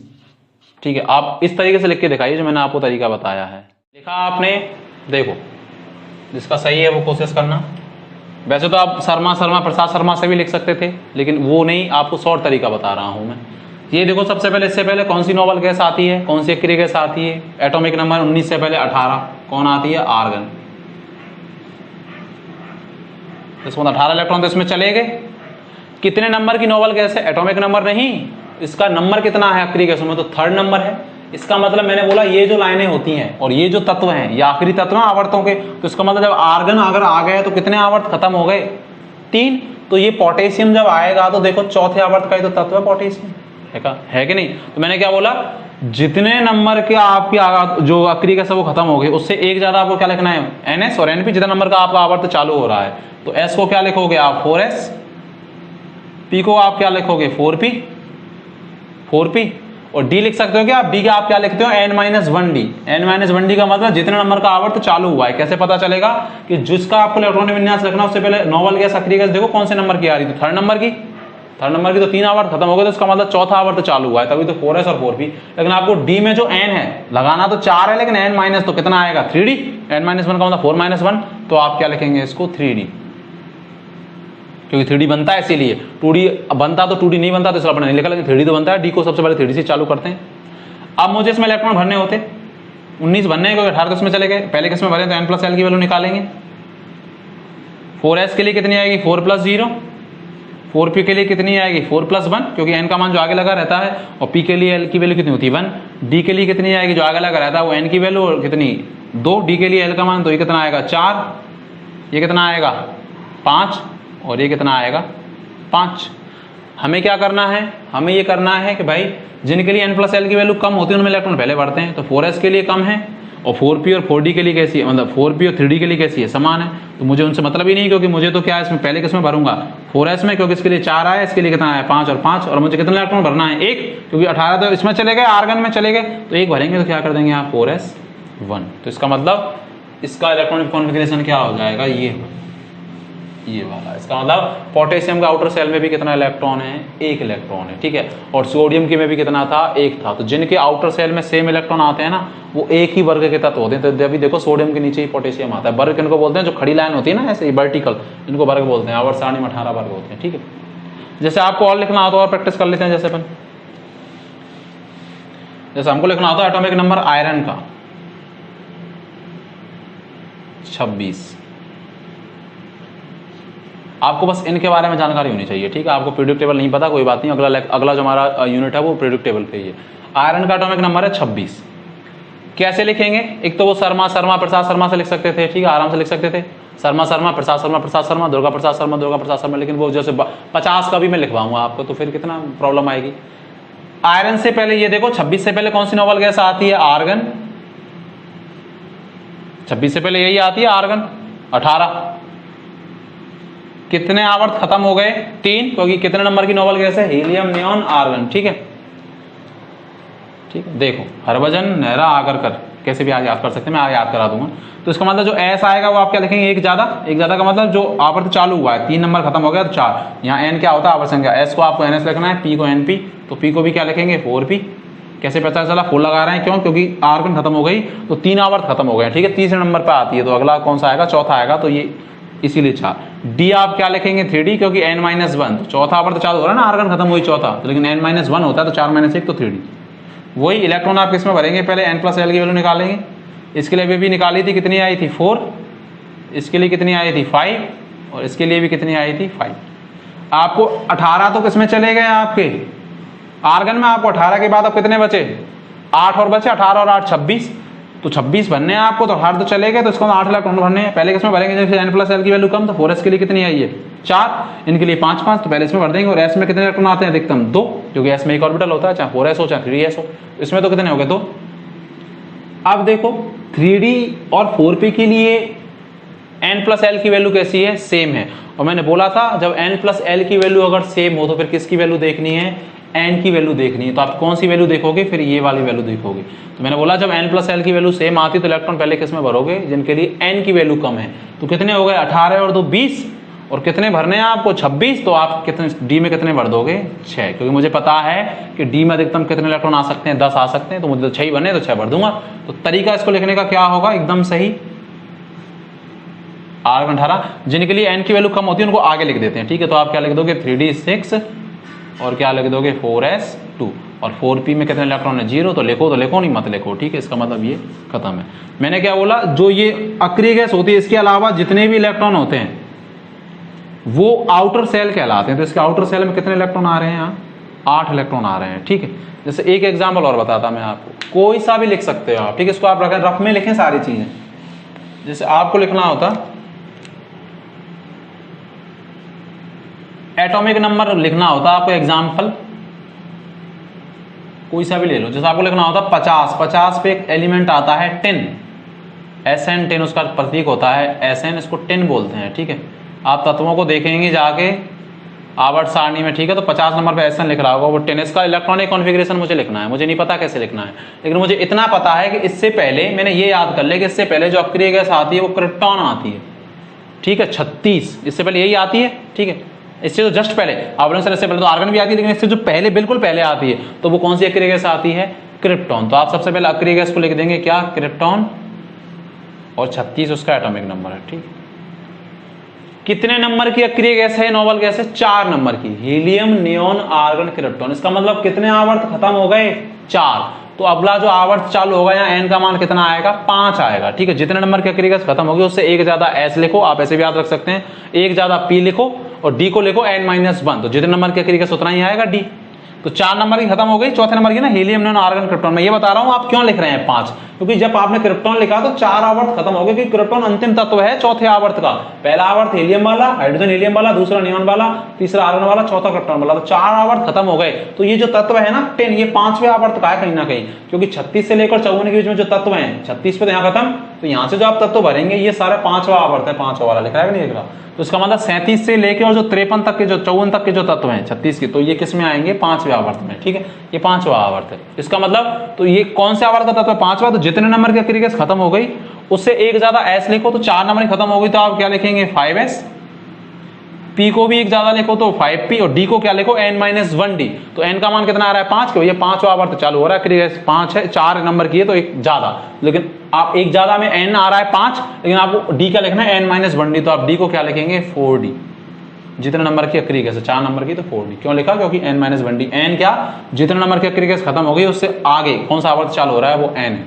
ठीक है। आप इस तरीके से लिख के दिखाइए जो मैंने आपको तरीका बताया है। लिखा आपने, देखो जिसका सही है वो कोशिश करना। वैसे तो आप शर्मा प्रसाद शर्मा से भी लिख सकते थे, लेकिन वो नहीं, आपको शॉर्ट तरीका बता रहा हूं मैं। ये देखो सबसे पहले, इससे पहले कौन सी नोबल गैस आती है, कौन सी अक्रिय गैस आती है, एटॉमिक नंबर 19 से पहले 18 कौन आती है, आर्गन। इसमें 18 इलेक्ट्रॉन तो इसमें चले गए। कितने नंबर की नोबल गैस है, एटॉमिक नंबर नहीं, इसका नंबर कितना है अक्रिय गैसों में, तो 3rd नंबर है। इसका मतलब मैंने बोला ये जो लाइनें होती हैं और ये जो तत्व हैं ये आखिरी तत्व हैं आवर्तों के, तो इसका मतलब जब आर्गन अगर आ गए तो कितने आवर्त खत्म हो गए, 3। तो ये पोटेशियम जब आएगा तो देखो चौथे आवर्त का ही तो तत्व है पोटेशियम, है कि नहीं। तो मैंने क्या बोला, जितने नंबर के आपकी जो अक्रिय गैस है वो खत्म हो गए, उससे एक ज्यादा आपको क्या लिखना है, NS और NP। जितना नंबर का आपका आवर्त चालू हो रहा है तो S को क्या लिखोगे आप 4S, P को आप क्या लिखोगे 4P, और D लिख सकते हो क्या आप, D का आप क्या लिखते हो n-1d। n-1d का मतलब जितने नंबर का आवर्त चालू हुआ है। कैसे पता चलेगा कि जिसका आपको इलेक्ट्रॉनिक विन्यास रखना उससे पहले नोबल गैस अक्रिय गैस देखो कौन से नंबर की आ रही थी, 3rd नंबर की। 3rd नंबर की तो 3 आवर्त खत्म हो गए, तो इसका मतलब चौथा आवर्त चालू हुआ है, तभी तो 4s और 4p। लेकिन आपको D में जो n है लगाना तो 4 है, लेकिन n- तो कितना आएगा 3d, n-1 का मतलब 4 - 1, तो आप क्या लिखेंगे इसको 3d, क्योंकि 3D बनता है इसीलिए। 2D बनता तो 2D नहीं बनता, तो इसलिए अपने नहीं लिखा, लेकिन 3D तो बनता है। D को सबसे पहले 3D से चालू करते हैं। अब मुझे इसमें इलेक्ट्रॉन भरने होते 19 भरने हैं, क्योंकि 18 तो इसमें चले गए। पहले किसमें भरे तो n+l की वैल्यू निकालेंगे। 4s के लिए कितनी आएगी 4 + 0, 4p के लिए कितनी आएगी 4 + 1, क्योंकि n का मान जो आगे लगा रहता है, और p के लिए l की वैल्यू कितनी होती है 1। d के लिए कितनी आएगी, जो आगे लगा रहता है वो n की वैल्यू और कितनी 2, d के लिए l का मान तो ये कितना आएगा 4, ये कितना आएगा 5, और ये कितना आएगा 5। हमें क्या करना है, हमें ये करना है कि भाई जिनके लिए n+l की वैल्यू कम होती है उनमें इलेक्ट्रॉन पहले बढ़ते हैं। तो 4s के लिए कम है, और 4p और 4d के लिए कैसी है, मतलब 4p और 3d के लिए कैसी है, समान है। तो मुझे उनसे मतलब ही नहीं, क्योंकि मुझे तो क्या है इसमें पहले किसमें भरूंगा 4s में, क्योंकि इसके लिए 4 आया, इसके लिए कितना है 5 और 5, और मुझे कितने इलेक्ट्रॉन भरना है 1, क्योंकि 18 तो इसमें चले गए, आर्गन में चले गए, तो 1 भरेंगे तो क्या कर देंगे यहाँ 4s1। तो इसका मतलब इसका इलेक्ट्रॉनिक कॉन्फ़िगरेशन क्या हो जाएगा, ये वाला। इसका मतलब पोटेशियम का आउटर सेल में भी कितना इलेक्ट्रॉन है, 1 इलेक्ट्रॉन है, ठीक है। और सोडियम के में भी कितना था, 1 था। तो जिनके आउटर सेल में सेम इलेक्ट्रॉन आते हैं ना, वो एक ही वर्ग के तत्व होते हैं। तो अभी देखो सोडियम के नीचे ही पोटेशियम आता है। वर्ग किनको बोलते हैं, जो खड़ी लाइन होती है ना ऐसे वर्टिकल, इनको वर्ग बोलते हैं। आवर्त सारणी में 18 वर्ग होते हैं, ठीक है। जैसे आपको और लिखना हो तो और प्रैक्टिस कर लेते हैं। जैसे हमको लिखना होता है एटॉमिक नंबर आयरन का 26। आपको बस इनके बारे में जानकारी होनी चाहिए, ठीक है। आपको पीरियोडिक टेबल नहीं पता, कोई बात नहीं, अगला जो हमारा यूनिट है वो पीरियोडिक टेबल पे ही है। आयरन का एटॉमिक नंबर है 26। कैसे लिखेंगे, एक तो वो शर्मा प्रसाद शर्मा से लिख सकते थे, ठीक है, आराम से लिख सकते थे। शर्मा प्रसाद शर्मा, दुर्गा प्रसाद शर्मा, लेकिन वो जैसे 50 का भी मैं लिखवाऊंगा आपको, तो फिर कितना प्रॉब्लम आएगी। आयरन से पहले ये देखो 26 से पहले कौन सी नोबल गैस आती है, आर्गन। 26 से पहले यही आती है आर्गन। 18 कितने आवर्त खत्म हो गए, 3, क्योंकि कितने नंबर की नोबल गैस है, हीलियम नियॉन आर्गन, ठीक है। देखो हरभजन नेहरा आगरकर, कैसे भी आज याद कर सकते हैं, मैं आज याद करा दूंगा। तो इसका मतलब जो एस आएगा वो आप क्या लिखेंगे, एक ज्यादा का मतलब जो आवर्त चालू हुआ है, 3 नंबर खत्म हो गया तो 4। यहाँ एन क्या होता है, आवर्त संख्या। एस को आपको एनएस लिखना है, पी को एनपी, तो पी को भी क्या लिखेंगे 4p। कैसे पता चला, 4 लगा रहे हैं, क्यों, क्योंकि आर्गन खत्म हो गई तो 3 आवर्त खत्म हो गए, ठीक है। तीसरे नंबर पर आती है, तो अगला कौन सा आएगा, चौथा आएगा, तो ये इसीलिए 4। डी आप क्या लिखेंगे 3d, क्योंकि n-1, तो चौथा आवर्त चालू हो रहा है ना, आर्गन खत्म हुई चौथा, तो लेकिन n-1 होता है तो 4 - 1 तो 3d। वही इलेक्ट्रॉन आप किसमें भरेंगे, पहले n+l की वैल्यू निकालेंगे। इसके लिए भी निकाली थी, कितनी आई थी 4, इसके लिए कितनी आई थी 5, और इसके लिए भी कितनी आई थी 5। आपको 18 तो किसमें चले गए आपके आर्गन में, आपको 18 के बाद अब कितने बचे, 8 और बचे, 18 और 8 26, तो 26 भरने हैं आपको, तो 18 तो चले गए, तो इसको 8 इलेक्ट्रॉन भरने हैं। पहले किसमें भरेंगे, जैसे n+l की वैल्यू कम, तो 4s के लिए कितनी आई है 4, इनके लिए 5, तो पहले इसमें भर देंगे। और s में कितने इलेक्ट्रॉन आते हैं अधिकतम 2, क्योंकि s में एक ऑर्बिटल होता है, चाहे 4s हो चाहे 3s हो। इसमें तो कितने हो गए 2। अब देखो 3d और 4p के लिए n+l की वैल्यू कैसी है, सेम है। और मैंने बोला था जब n+l की वैल्यू अगर सेम हो तो फिर किसकी वैल्यू देखनी है, n की वैल्यू देखनी है। तो आप कौन सी वैल्यू देखोगे, फिर ये वाली वैल्यू देखोगे। तो मैंने बोला जब n+l की वैल्यू सेम आती तो इलेक्ट्रॉन पहले किस में भरोगे, जिनके लिए n की वैल्यू कम है। तो कितने हो गए 18 और 2 20, और कितने भरने हैं आपको 26, तो आप कितने d में कितने भर दोगे 6, क्योंकि मुझे पता है कि d में अधिकतम कितने इलेक्ट्रॉन आ सकते हैं, 10 आ सकते हैं, तो मुझे 6 ही बने तो 6 भर दूंगा। तो तरीका इसको लिखने का क्या होगा, एकदम सही, आर्गन 18, जिनके लिए n की वैल्यू कम होती है उनको आगे लिख देते हैं, ठीक है। तो आप क्या लिख दोगे 3d 6, और क्या लिख दोगे 4s 2, और 4p में कितने इलेक्ट्रॉन है 0, तो लिखो नहीं मत लिखो, ठीक है। इसका मतलब ये खत्म है। मैंने क्या बोला, जो ये अक्रिय गैस होती है इसके अलावा जितने भी इलेक्ट्रॉन होते हैं वो आउटर सेल कहलाते हैं। तो इसके आउटर सेल में कितने इलेक्ट्रॉन आ रहे हैं, यहाँ 8 इलेक्ट्रॉन आ रहे हैं, ठीक है। जैसे एक एग्जाम्पल और बताता मैं आपको, कोई सा भी लिख सकते हो आप, ठीक है। इसको आप रफ में लिखें सारी चीजें। जैसे आपको लिखना होता एटॉमिक नंबर, लिखना होता आपको एग्जाम्पल कोई सा भी ले लो। जैसे आपको लिखना होता 50 पे एक एलिमेंट आता है 10, SN 10 उसका प्रतीक होता है SN, इसको 10 बोलते हैं, ठीक है। आप तत्वों को देखेंगे जाके आवर्त सारणी में, ठीक है। तो 50 नंबर पे SN लिख रहा होगा, वो 10, इसका इलेक्ट्रॉनिक कॉन्फ़िगरेशन मुझे लिखना है, मुझे नहीं पता कैसे लिखना है, लेकिन मुझे इतना पता है कि इससे पहले मैंने ये याद कर लिया कि इससे पहले जो अक्रिय गैस आती है वो क्रिप्टॉन आती है, ठीक है। 36 इससे पहले यही आती है, ठीक है। इससे तो जस्ट पहले इससे पहले तो आर्गन भी आती है, लेकिन इससे जो पहले बिल्कुल पहले आती है तो वो कौन सी अक्रिय गैस आती है, क्रिप्टॉन। तो आप सबसे पहले अक्रिय गैस को लिख देंगे क्या, क्रिप्टॉन, और 36 उसका एटॉमिक नंबर है, ठीक। कितने नंबर की अक्रिय गैस है, नोबल गैस है 4 नंबर की, हीलियम नियॉन आर्गन क्रिप्टॉन। इसका मतलब कितने आवर्त खत्म हो गए 4। तो अगला जो आवर्त चालू होगा यहाँ n का मान कितना आएगा 5 आएगा, ठीक है। जितने नंबर की अक्रिय गैस खत्म होगी उससे एक ज्यादा s लिखो, आप ऐसे भी याद रख सकते हैं, एक ज्यादा p लिखो, और d को लिखो n-1, तो जितने नंबर की अक्रिय गैस उतना ही आएगा d। तो 4 नंबर की खत्म हो गई, चौथे नंबर की ना हीलियम नियॉन आर्गन क्रिप्टॉन। मैं ये बता रहा हूँ आप क्यों लिख रहे हैं 5, क्योंकि जब आपने क्रिप्टॉन लिखा तो 4 आवर्त खत्म हो गए, क्योंकि क्रिप्टॉन अंतिम तत्व है चौथे आवर्त का। पहला आवर्त हीलियम वाला, हाइड्रोजन हीलियम वाला, दूसरा नियॉन वाला, तीसरा आर्गन वाला, चौथा क्रिप्टॉन वाला, तो 4 आवर्त खत्म हो गए। तो ये जो तत्व है ना 10, ये 5वें आवर्त का है कहीं ना कहीं, क्योंकि 36 से लेकर 54 के बीच में जो तत्व है, 36 पे तो यहाँ खत्म, तो यहाँ से जो आप तत्व भरेंगे ये सारा 5वां आवर्त है, 5वां वाला लिख रहा है कि नहीं लिख रहा। तो इसका मतलब 37 से लेकर और जो 53 तक के जो 54 तक के जो तत्व हैं 36 के, तो ये किस में आएंगे? 5वें आवर्त में। ठीक है, ये 5वां आवर्त है। इसका मतलब तो ये कौन से आवर्त का तत्व है? 5वां। तो जितने नंबर की अक्रिय गैस खत्म हो गई उससे एक ज्यादा एस लिखो, तो 4 नंबर की खत्म हो गई तो आप क्या लिखेंगे? 5s। पी को भी एक ज्यादा लिखो तो 5p, और डी को क्या लिखो? n-1d। तो n का मान कितना आ रहा है? 5 के, ये 5वां आवर्त चालू हो रहा है, अक्रिय गैस 5 है, 4 नंबर की है तो एक ज्यादा, लेकिन आप एक ज्यादा में n आ रहा है 5, लेकिन आपको d क्या लिखना है? n-1d। तो आप d को क्या लिखेंगे? 4d। जितने नंबर की अक्रिय गैस है 4 नंबर की, तो 4d क्यों लिखा? क्योंकि n-1d, n क्या जितने नंबर की अक्रिय गैस खत्म हो गई उससे आगे कौन सा आवर्त चालू हो रहा है? वो n।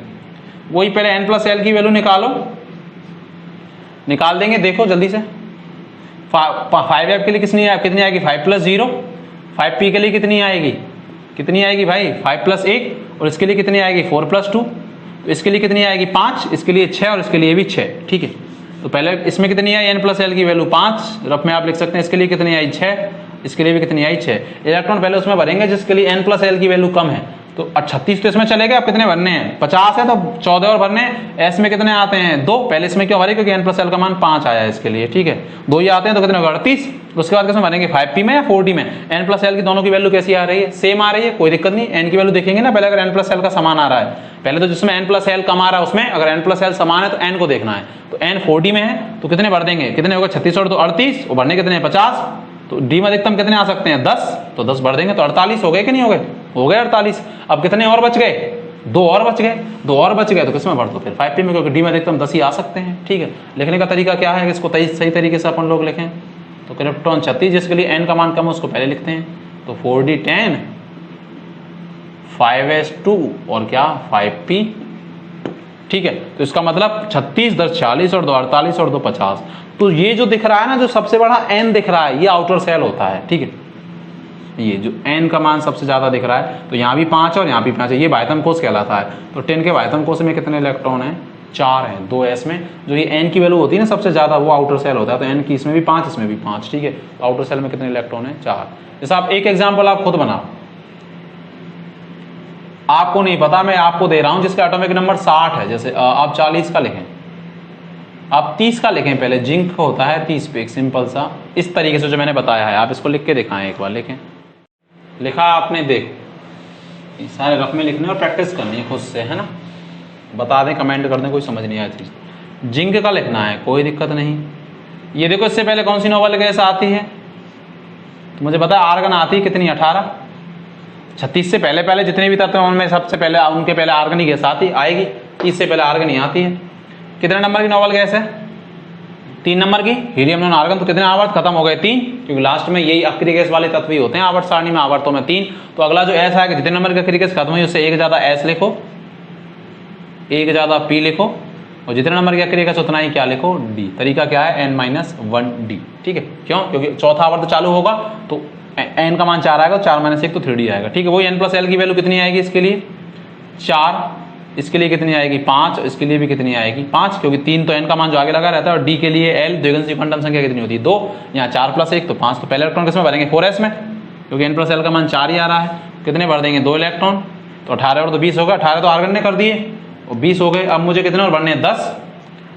वही पहले n+l की वैल्यू निकाल देंगे, देखो जल्दी से। 5f के लिए कितनी आएगी? 5+0। 5p के लिए कितनी आएगी भाई? 5+1। और इसके लिए कितनी आएगी? 4+2। तो इसके लिए कितनी आएगी? 5। इसके लिए 6 और इसके लिए भी 6। ठीक है, तो पहले इसमें कितनी आई? n+l की वैल्यू 5, रफ में आप लिख सकते हैं। इसके लिए कितनी आई? 6। इसके लिए भी कितनी आई? 6। इलेक्ट्रॉन पहले उसमें भरेंगे जिसके लिए n+l की वैल्यू कम है। तो 36 तो इसमें चलेगा, अब कितने भरने हैं? 50 है तो 14 और भरने हैं। एस में कितने आते हैं? 2। पहले इसमें क्यों भरे? क्योंकि n+l का मान 5 आया है इसके लिए। ठीक है, 2 ही आते हैं तो कितने होगा? 38। उसके बाद किसमें भरेंगे? 5p में या 4d में? n+l की दोनों की वैल्यू कैसी आ रही है? सेम आ रही है, कोई दिक्कत नहीं। n की वैल्यू देखेंगे ना पहले, अगर n+l का समान आ रहा है, पहले तो जिसमें n+l कम आ रहा है उसमें, अगर n+l समान है तो n को देखना है। तो n 4d में है तो कितने भर देंगे? कितने होगा? 36 और 2 38, और भरने कितने हैं? 50। तो डी में अधिकतम कितने आ सकते हैं? 10। तो 10 भर देंगे तो 48 हो गए कि नहीं हो गए? हो गए 48। अब कितने और बच गए? 2 और बच गए। तो किसमें भर दो फिर? 5p में, क्योंकि डी में अधिकतम 10 ही आ सकते हैं। ठीक है, लिखने का तरीका क्या है? इसको सही तरीके से अपन लोग लिखें तो क्रिप्टॉन 36 जिसके लिए n का मान कम है उसको पहले लिखते हैं। तो 4d 10, 5s 2 और क्या? 5p। ठीक है, तो इसका मतलब 36, 10 40 और 2 48 और 2 50। तो ये जो दिख रहा है ना, जो सबसे बड़ा n दिख रहा है, ये आउटर सेल होता है। ठीक है, ये जो n का मान सबसे ज्यादा दिख रहा है, तो यहाँ भी 5 और यहाँ भी 5 है, ये बाह्यतम कोश कहलाता है। तो 10 के बाह्यतम कोश में कितने इलेक्ट्रॉन है? 4 है, 2s में। जो ये n की वैल्यू होती है ना सबसे ज्यादा, वो आउटर सेल होता है। तो n की इसमें भी 5, इसमें भी 5। ठीक है, तो आउटर सेल में कितने इलेक्ट्रॉन है? 4। जैसे आप एक एग्जाम्पल आप खुद बनाओ, आपको नहीं पता, मैं आपको दे रहा हूं जिसका एटॉमिक नंबर 60 है। जैसे आप 40 का लिखें, आप 30 का लिखें। पहले जिंक होता है 30 पे, एक सिंपल सा इस तरीके से जो मैंने बताया है, आप इसको लिख के दिखाएं एक बार। लिखें, लिखा आपने? देखो सारे रफ में लिखने और प्रैक्टिस करनी है खुद से, है ना। बता दें, कमेंट कर दें कोई समझ नहीं आया चीज। जिंक का लिखना है, कोई दिक्कत नहीं। ये देखो, इससे पहले कौन सी नोबल गैस आती है? तो मुझे पता है आर्गन आती है कितनी? 18। 36 से पहले जितने भी तत्व हैं उनमें सबसे पहले उनके पहले आर्गन ही गैस आएगी। 30 से पहले आर्गन ही आती है। कितने नंबर की नोबल गैस है? 3 नंबर की, हीलियम नियॉन आर्गन। तो कितने आवर्त खत्म हो गए? 3, क्योंकि लास्ट में यही अक्रिय गैस वाले तत्व ही होते हैं आवर्त सारणी में, आवर्तों में 3। तो अगला जो एस आएगा, जितने नंबर की अक्रिय गैस खत्म हुई उससे एक ज्यादा एस लिखो, एक ज्यादा पी लिखो, और जितने नंबर की अक्रिय गैस उतना ही क्या लिखो? डी। तरीका क्या है? n-1d। ठीक है, क्यों? क्योंकि चौथा आवर्त चालू होगा तो n का मान 4 आएगा, 4-1 तो 3d आएगा। ठीक है, वही n+l की वैल्यू कितनी आएगी इसके लिए? 4। इसके लिए कितनी आएगी? 5। इसके लिए भी कितनी आएगी? 5, क्योंकि 3 तो n का मान जो आगे लगा रहता है, और d के लिए l द्विगुण सी क्वांटम संख्या कितनी होती है? 2। यहाँ 4+1 तो 5। तो पहले इलेक्ट्रॉन किसमें भरेंगे? 4s में, क्योंकि n+l का मान 4 ही आ रहा है। कितने भर देंगे? 2 इलेक्ट्रॉन। तो 18 और 20 होगा। 18 तो आर्गन ने कर दिए और 20 हो गए। अब मुझे कितने और भरने हैं? 10।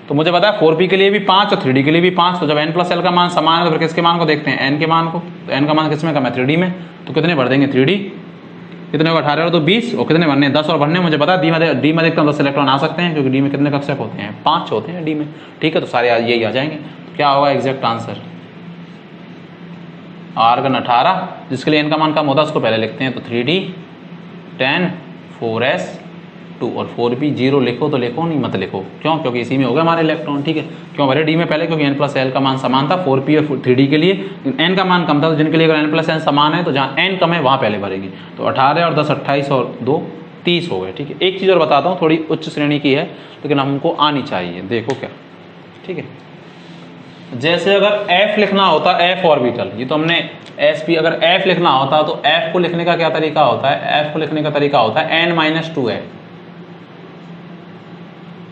तो मुझे पता है 4p के लिए भी 5 और 3d के लिए भी 5। तो जब n+l का मान समान है तो फिर किसके मान को देखते हैं? n के मान को। तो n का मान किसमें कम है? 3d में। तो कितने भर देंगे? 3d। कितने होगा? 18 और 2 20, और कितने भरने? 10 और भरने। मुझे पता है डी में अधिकतम 10 इलेक्ट्रॉन आ सकते हैं, क्योंकि डी में कितने कक्षक होते हैं? 5 होते हैं डी में। ठीक है, तो सारे यही आ जाएंगे। तो क्या होगा एग्जैक्ट आंसर? आर्गन 18, जिसके लिए n का मान कम होता है उसको पहले लिखते हैं। तो 3d 10 4s 2 और 4p। 0 लिखो तो लिखो, नहीं मत लिखो। क्यों? क्योंकि इसी में हो गए हमारे इलेक्ट्रॉन। ठीक है, क्यों भरे डी में पहले? क्योंकि n+l का मान समान था 4p और 3d के लिए, n का मान कम था। तो जिनके लिए अगर n+n समान है तो जहाँ n कम है वहाँ पहले भरेगी। तो 18 और 10 28 और 2 30 हो गए। ठीक है, एक चीज़ और बताता हूँ, थोड़ी उच्च श्रेणी की है लेकिन हमको आनी चाहिए। देखो क्या, ठीक है, जैसे अगर f लिखना होता, f ऑर्बिटल, ये तो हमने sp, अगर f लिखना होता तो f को लिखने का क्या तरीका होता है? f को लिखने का तरीका होता है n-2f।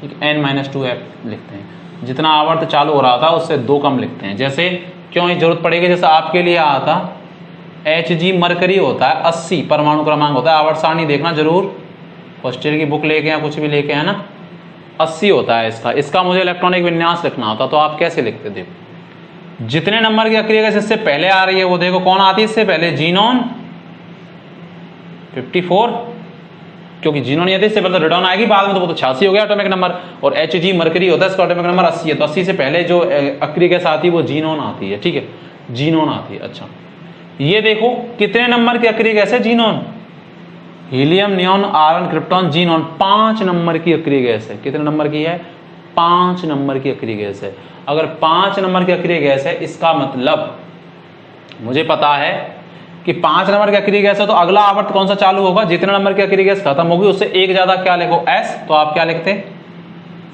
ठीक है, n-2f लिखते हैं। जितना आवर्त चालू हो रहा था उससे 2 कम लिखते हैं। जैसे क्यों ये जरूरत पड़ेगी, जैसे आपके लिए आता Hg मरकरी होता है 80 परमाणु क्रमांक होता है, आवर्त सारणी देखना जरूर, फर्स्ट ईयर की बुक लेके या कुछ भी लेके, है ना, 80 होता है इसका मुझे इलेक्ट्रॉनिक विन्यास लिखना होता, तो आप कैसे लिखते? देखो जितने नंबर की अक्रिया गैस इससे पहले आ रही है वो देखो कौन आती है इससे पहले, जीनोन 54, क्योंकि जीनोन नहीं आती इससे पहले रेडॉन आएगी, बाद में तो वो तो 86 हो गया एटॉमिक नंबर, और Hg मरकरी होता है इसका एटॉमिक नंबर 80 है, तो 80 से पहले जो अक्रिया गैस आती है वो जीनोन आती है। ठीक है, जीनोन आती है। अच्छा ये देखो कितने नंबर की अक्रिया गैस है xenon, helium, neon, argon, krypton, xenon, 5 नंबर की अक्रिय गैस है। कितने नंबर की है? 5 नंबर की अक्रिय गैस है। अगर 5 नंबर की अक्रिय गैस है, इसका मतलब मुझे पता है कि 5 नंबर की अक्रिय गैस है, तो अगला आवर्त कौन सा चालू होगा? जितने नंबर की अक्रिय गैस खत्म होगी उससे एक ज्यादा क्या लिखो? S, तो आप क्या लिखते?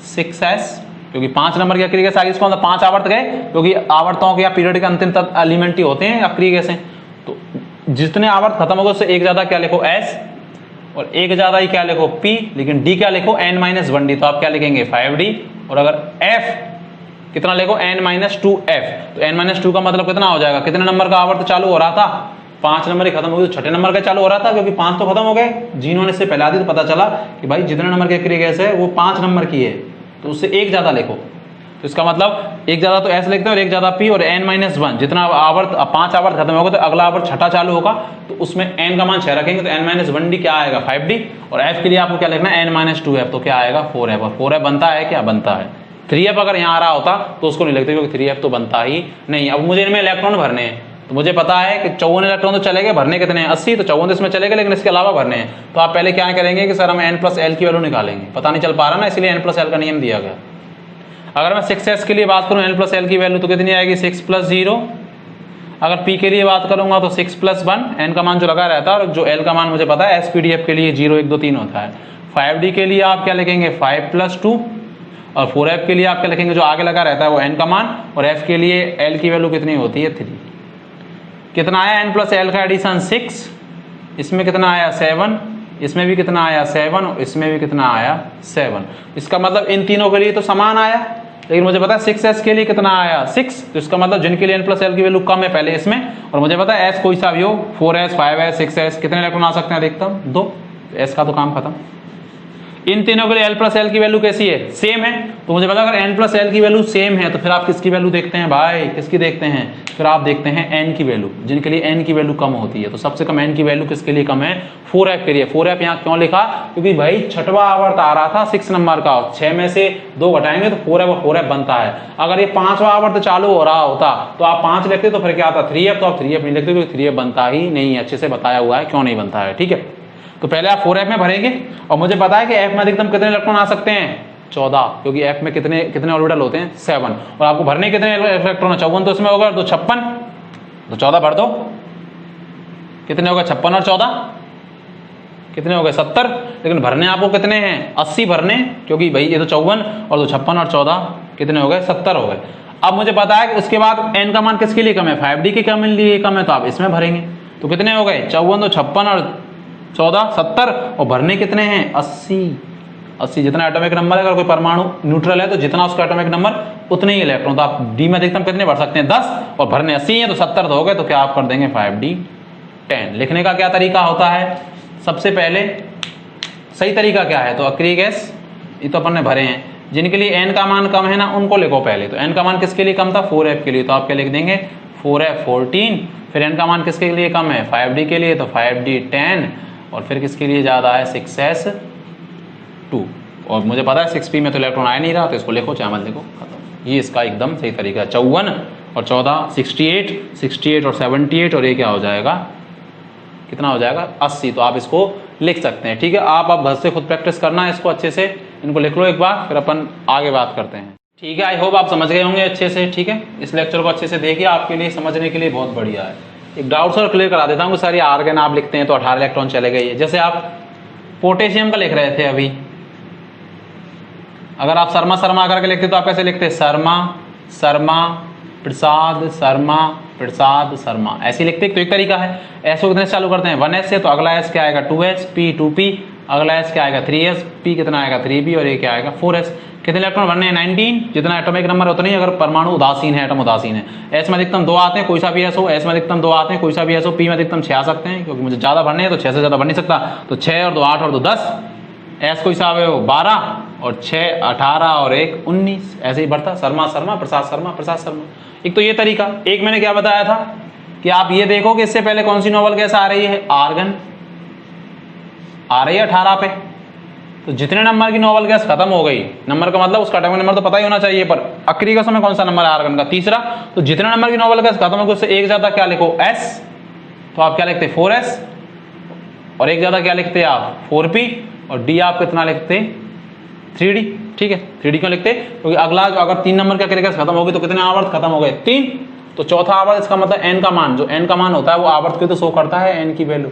6s, क्योंकि 5 नंबर की अक्रिय गैस आगे, इसका मतलब 5 आवर्त गए, क्योंकि आवर्तों के या पीरियड के अंतिम तक एलिमेंट ही होते हैं अक्रिय गैसें, तो जितने आवर्त खत्म होगा उससे एक ज्यादा क्या लिखो? S, और एक ज्यादा ही क्या लिखो? P, लेकिन D क्या लिखो? n-1d, तो आप क्या लिखेंगे? 5d, और अगर F कितना लिखो? n-2f, तो n-2 का मतलब कितना हो जाएगा? कितने नंबर का आवर्त चालू हो रहा था? 5 नंबर ही खत्म हो गई, तो छठे नंबर का चालू हो रहा था, क्योंकि 5 तो खत्म हो गए, जीनोन इससे पहले आती, तो पता चला कि भाई जितने नंबर की अक्रिय गैस है वो 5 नंबर की है, तो उससे एक ज्यादा लिखो, तो इसका मतलब एक ज्यादा तो S लिखते हैं और एक ज्यादा P, और n-1 जितना आवर्त 5 आवर्त खत्म होगा तो अगला आवर्त छठा चालू होगा, तो उसमें n का मान 6 रखेंगे, तो n-1d क्या आएगा? 5d, और F के लिए आपको क्या लिखना है? n-2f, तो क्या आएगा? 4f, और 4f बनता है क्या? बनता है। 3f अगर यहाँ आ रहा होता तो उसको नहीं लिखते, क्योंकि 3f तो बनता ही नहीं। अब मुझे इनमें इलेक्ट्रॉन भरने हैं, तो मुझे पता है कि 54 इलेक्ट्रॉन तो चले गए, भरने कितने हैं? 80, तो 54 इसमें चले गए, लेकिन इसके अलावा भरने हैं, तो आप पहले क्या करेंगे कि सर हम n+l की वैल्यू निकालेंगे, पता नहीं चल पा रहा ना, इसलिए n+l का नियम दिया गया। अगर मैं 6s के लिए बात करूं n+l की वैल्यू तो कितनी आएगी? 6 + 0। अगर p के लिए बात करूंगा तो 6 + 1, n का मान जो लगा रहता है, और जो l का मान मुझे पता है SPDF के लिए 0 1 2 3 होता है। 5d के लिए आप क्या लिखेंगे? 5 + 2, और 4f के लिए आप क्या लिखेंगे? जो आगे लगा रहता है वो n का मान, और f के लिए l की वैल्यू कितनी होती है? 3। कितना आया n+l का एडिशन? 6, इसमें कितना आया? 7, इसमें भी कितना आया? 7, और इसमें भी कितना आया? 7। इसका मतलब इन तीनों के लिए तो समान आया, लेकिन मुझे पता है 6s के लिए कितना आया? 6, तो इसका मतलब जिनके लिए n+l की वैल्यू कम है पहले इसमें, और मुझे पता है s कोई सा भी हो, 4s 5s 6s, कितने इलेक्ट्रॉन आ सकते हैं देखता हूँ? 2, s का तो काम खत्म। इन तीनों के लिए l+l की वैल्यू कैसी है? सेम है, तो मुझे पता अगर n+l की वैल्यू सेम है तो फिर आप किसकी वैल्यू देखते हैं भाई? किसकी देखते हैं? फिर आप देखते हैं n की वैल्यू, जिनके लिए n की वैल्यू कम होती है। तो सबसे कम n की वैल्यू किसके लिए कम है? 4f के लिए। 4f यहाँ क्यों लिखा? क्योंकि भाई छठवां आवर्त आ रहा था 6 नंबर का, 6 में से 2 घटाएंगे तो 4f, और 4f बनता है। अगर ये 5वां आवर्त चालू हो रहा होता तो आप 5 लिखते, तो फिर क्या आता? 3f, तो आप 3f नहीं लिखते, क्योंकि 3f बनता ही नहीं है। अच्छे से बताया हुआ है क्यों नहीं बनता है, ठीक है। तो पहले आप 4f में भरेंगे, और मुझे पता है कि f में अधिकतम कितने इलेक्ट्रॉन आ सकते हैं? 14, क्योंकि f में कितने ऑर्बिटल होते हैं? 7, और आपको भरने कितने इलेक्ट्रॉन? 54, तो इसमें होगा तो 56, तो 14 भर दो। कितने होगा? 56 और 14 कितने हो गए? 70, लेकिन भरने आपको कितने हैं? 80 भरने, क्योंकि भाई ये तो 54, और तो 56 और 14 कितने हो गए? 70 हो गए। अब मुझे पता है कि उसके बाद n का मान किसके लिए कम है? 5d के कम लिए कम है, तो आप इसमें भरेंगे, तो कितने हो गए? 54, तो 56 और 14 70, और भरने कितने हैं? 80। जितना एटॉमिक नंबर है, अगर कोई परमाणु न्यूट्रल है तो जितना उसका एटॉमिक नंबर उतने ही इलेक्ट्रॉन, तो आप डी में अधिकतम कितने भर सकते हैं? 10, और भरने 80 है, तो 70 तो हो गए, तो क्या आप कर देंगे? 5d 10। लिखने का क्या तरीका होता है? सबसे पहले सही तरीका क्या है? तो अक्रिय गैस ये तो अपन ने भरे हैं, जिनके लिए n का मान कम है ना उनको लिखो पहले। तो n का मान किसके लिए कम था? 4f के लिए, तो आप क्या लिख देंगे? 4f 14। फिर n का मान किसके लिए कम है? 5d के लिए, तो 5d 10, और फिर किसके लिए ज़्यादा है? 6s 2, और मुझे पता है 6p में तो इलेक्ट्रॉन आ नहीं रहा, तो इसको लिखो चाहे मत लिखो, खत्म। ये इसका एकदम सही तरीका है। 54 और 14 68, 68 और 78, और ये क्या हो जाएगा? कितना हो जाएगा? 80। तो आप इसको लिख सकते हैं, ठीक है। आप घर से खुद प्रैक्टिस करना है इसको अच्छे से, इनको लिख लो एक बार, फिर अपन आगे बात करते हैं, ठीक है। आई होप आप समझ गए होंगे अच्छे से, ठीक है। इस लेक्चर को अच्छे से देखिए, आपके लिए समझने के लिए बहुत बढ़िया है। एक डाउट सर क्लियर करा देता हूँ, सारी आर्गन आप लिखते हैं तो 18 इलेक्ट्रॉन चले गए। जैसे आप पोटेशियम का लिख रहे थे अभी, अगर आप शर्मा शर्मा करके लिखते तो आप कैसे लिखते? शर्मा शर्मा प्रसाद शर्मा प्रसाद शर्मा, ऐसे लिखते। तो एक तरीका है। एस को कितने चालू करते हैं? 1s से, तो अगला एस क्या आएगा? 2s, p 2p, अगला एस क्या आएगा 3s, p कितना आएगा 3p और ये क्या आएगा 4s। कितने इलेक्ट्रॉन बनने हैं 19, जितना एटॉमिक नंबर उतना ही अगर परमाणु उदासीन है, एटम उदासीन है। एस में अधिकतम 2 आते हैं, कोई सा भी एस हो, एस में अधिकतम 2 आते हैं, कोई सा भी एस हो। पी में अधिकतम 6 आ सकते हैं, क्योंकि मुझे ज़्यादा भरने हैं तो 6 से ज़्यादा भर नहीं सकता, तो 6 और 2 8 और 2 10। एस कोई सा हो 12 और 6 18 और 1 19, ऐसे ही बढ़ता। शर्मा शर्मा, प्रसाद शर्मा, प्रसाद शर्मा। एक तो ये तरीका। एक मैंने क्या बताया था कि आप ये देखो कि इससे पहले कौन सी नोबल गैस आ रही है, आर्गन आ रही है 18 पे। तो जितने नंबर की नोबल गैस खत्म हो गई, नंबर का मतलब उसका एटॉमिक नंबर तो पता ही होना चाहिए, पर आखिरी का समय कौन सा नंबर है आर्गन का, तीसरा। तो जितने नंबर की नोबल गैस खत्म हो गई उससे एक ज्यादा क्या लिखो एस, तो आप क्या लिखते 4s, और एक ज्यादा क्या लिखते आप 4p, और डी आप कितना लिखते 3d। ठीक है, 3d क्यों लिखते, क्योंकि अगला जो अगर 3 नंबर की आखिरी गैस खत्म हो गई तो कितने आवर्त खत्म हो गए 3, तो चौथा आवर्त, इसका मतलब n का मान, जो n का मान होता है वो आवर्त को तो शो करता है n की वैल्यू।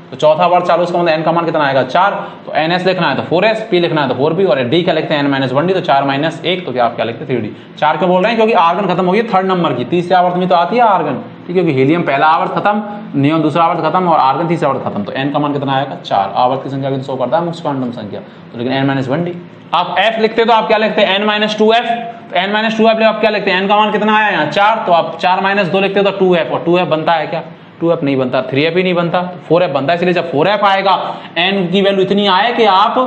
तो चौथा आवर्त चालू, उसका मतलब n का मान कितना आएगा 4, तो ns लिखना है तो 4s, p लिखना है तो 4p, और d क्या लिखते हैं n-1d, तो 4 - 1, तो क्या आप क्या लिखते हैं 3d। 4 क्यों बोल रहे हैं, क्योंकि आर्गन खत्म हो गई थर्ड नंबर की, तीसरे आवर्त में तो आती है आर्गन, ठीक है, क्योंकि हीलियम पहला आवर्त खत्म, नियोन दूसरा आवर्त खत्म और आर्गन तीसरा आवर्त खत्म, तो n का मान कितना आएगा 4। आवर्त की संख्या को शो करता है मुक्त क्वांटम संख्या, तो लेकिन n-1d। आप f लिखते तो आप क्या लिखते हैं n-2f, तो n-2f आप क्या लिखते हैं, n का मान कितना आया यहाँ 4, तो आप 4 - 2 लिखते हो तो 2f, और 2f बनता है क्या 2f नहीं बनता, 3f ही नहीं बनता, 4f बनता है। इसलिए जब 4f आएगा, n की वैल्यू इतनी आए कि आप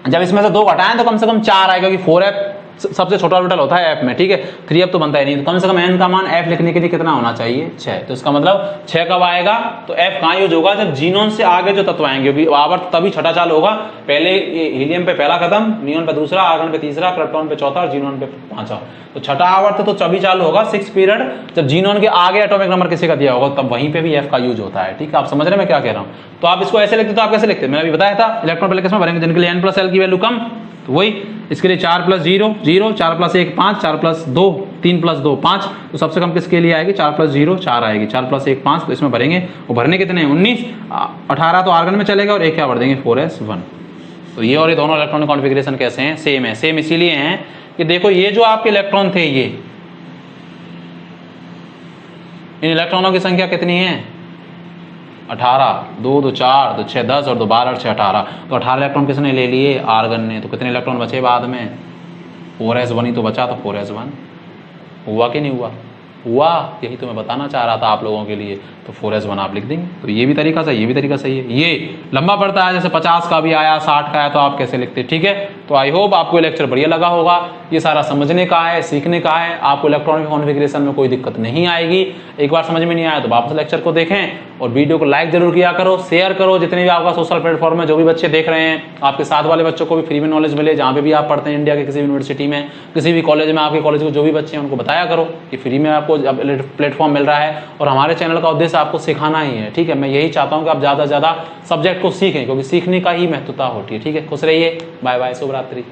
जब इसमें से 2 घटाएं तो कम से कम 4 आएगा, क्योंकि 4f सबसे छोटा ऑर्बिटल होता है f में, ठीक है, 3f तो बनता ही नहीं, तो कम से कम n का मान f लिखने के लिए कितना होना चाहिए 6। तो इसका मतलब 6 कब आएगा, तो f कहाँ यूज होगा, जब जीनोन से आगे जो तत्व आएंगे, क्योंकि आवर्त तभी छठा चालू होगा, पहले हीलियम पे पहला खत्म, नियोन पे दूसरा, आर्गन पे तीसरा, क्रिप्टॉन पे चौथा और जीनोन पे पांचवा, तो छठा आवर्त तो तभी चालू होगा 6 पीरियड, जब जीनोन के आगे एटॉमिक नंबर किसी का दिया होगा, तब वहीं पे भी f का यूज होता है। ठीक है, आप समझ रहे हैं मैं क्या कह रहा हूँ। तो आप इसको ऐसे लिखते तो आप कैसे लिखते, मैंने अभी बताया था, इलेक्ट्रॉन पहले किसमें भरेंगे, जिनके लिए n+l की वैल्यू कम, तो वही इसके लिए 4 + 0 0, 4 + 1 5, 4 + 2 3 + 2 5, तो सबसे कम किसके लिए आएगी 4 + 0 4 आएगी, 4 + 1 5, तो इसमें भरेंगे, और भरने कितने हैं 19, 18 तो आर्गन में चलेगा, और एक क्या भर देंगे 4s1। तो ये और ये दोनों इलेक्ट्रॉन कॉन्फ़िगरेशन कैसे हैं, सेम है। सेम इसीलिए हैं कि देखो ये जो आपके इलेक्ट्रॉन थे, ये इन इलेक्ट्रॉनों की संख्या कितनी है 18, 2 2 4, 2 6 10 और 2 12 6 18, तो 18 इलेक्ट्रॉन किसने ले लिए आर्गन ने, तो कितने इलेक्ट्रॉन बचे बाद में 4s1 ही तो बचा, तो 4s1 हुआ कि नहीं हुआ, हुआ, यही तो मैं बताना चाह रहा था आप लोगों के लिए, तो 4s1 आप लिख देंगे। तो ये भी तरीका सही, ये भी तरीका सही है। ये लंबा पड़ता है, जैसे 50 का भी आया 60 का आया, तो आप कैसे लिखते, ठीक है। तो आई होप आपको लेक्चर बढ़िया लगा होगा, ये सारा समझने का है, सीखने का है, आपको इलेक्ट्रॉनिक कॉन्फ़िगरेशन में कोई दिक्कत नहीं आएगी। एक बार समझ में नहीं आया तो वापस लेक्चर को देखें, और वीडियो को लाइक जरूर किया करो, शेयर करो, जितने भी आपका सोशल प्लेटफॉर्म में जो भी बच्चे देख रहे हैं, आपके साथ वाले बच्चों को भी फ्री में नॉलेज मिले, जहाँ पे भी आप पढ़ते हैं, इंडिया के किसी भी यूनिवर्सिटी में, किसी भी कॉलेज में, आपके कॉलेज में जो भी बच्चे हैं उनको बताया करो कि फ्री में आपको प्लेटफॉर्म मिल रहा है, और हमारे चैनल का उद्देश्य आपको सिखाना ही है, ठीक है। मैं यही चाहता हूँ कि आप ज़्यादा से ज़्यादा सब्जेक्ट को सीखें, क्योंकि सीखने का ही महत्वता होती है, ठीक है। खुश रहिए, बाय बाय, शुभ रात्रि।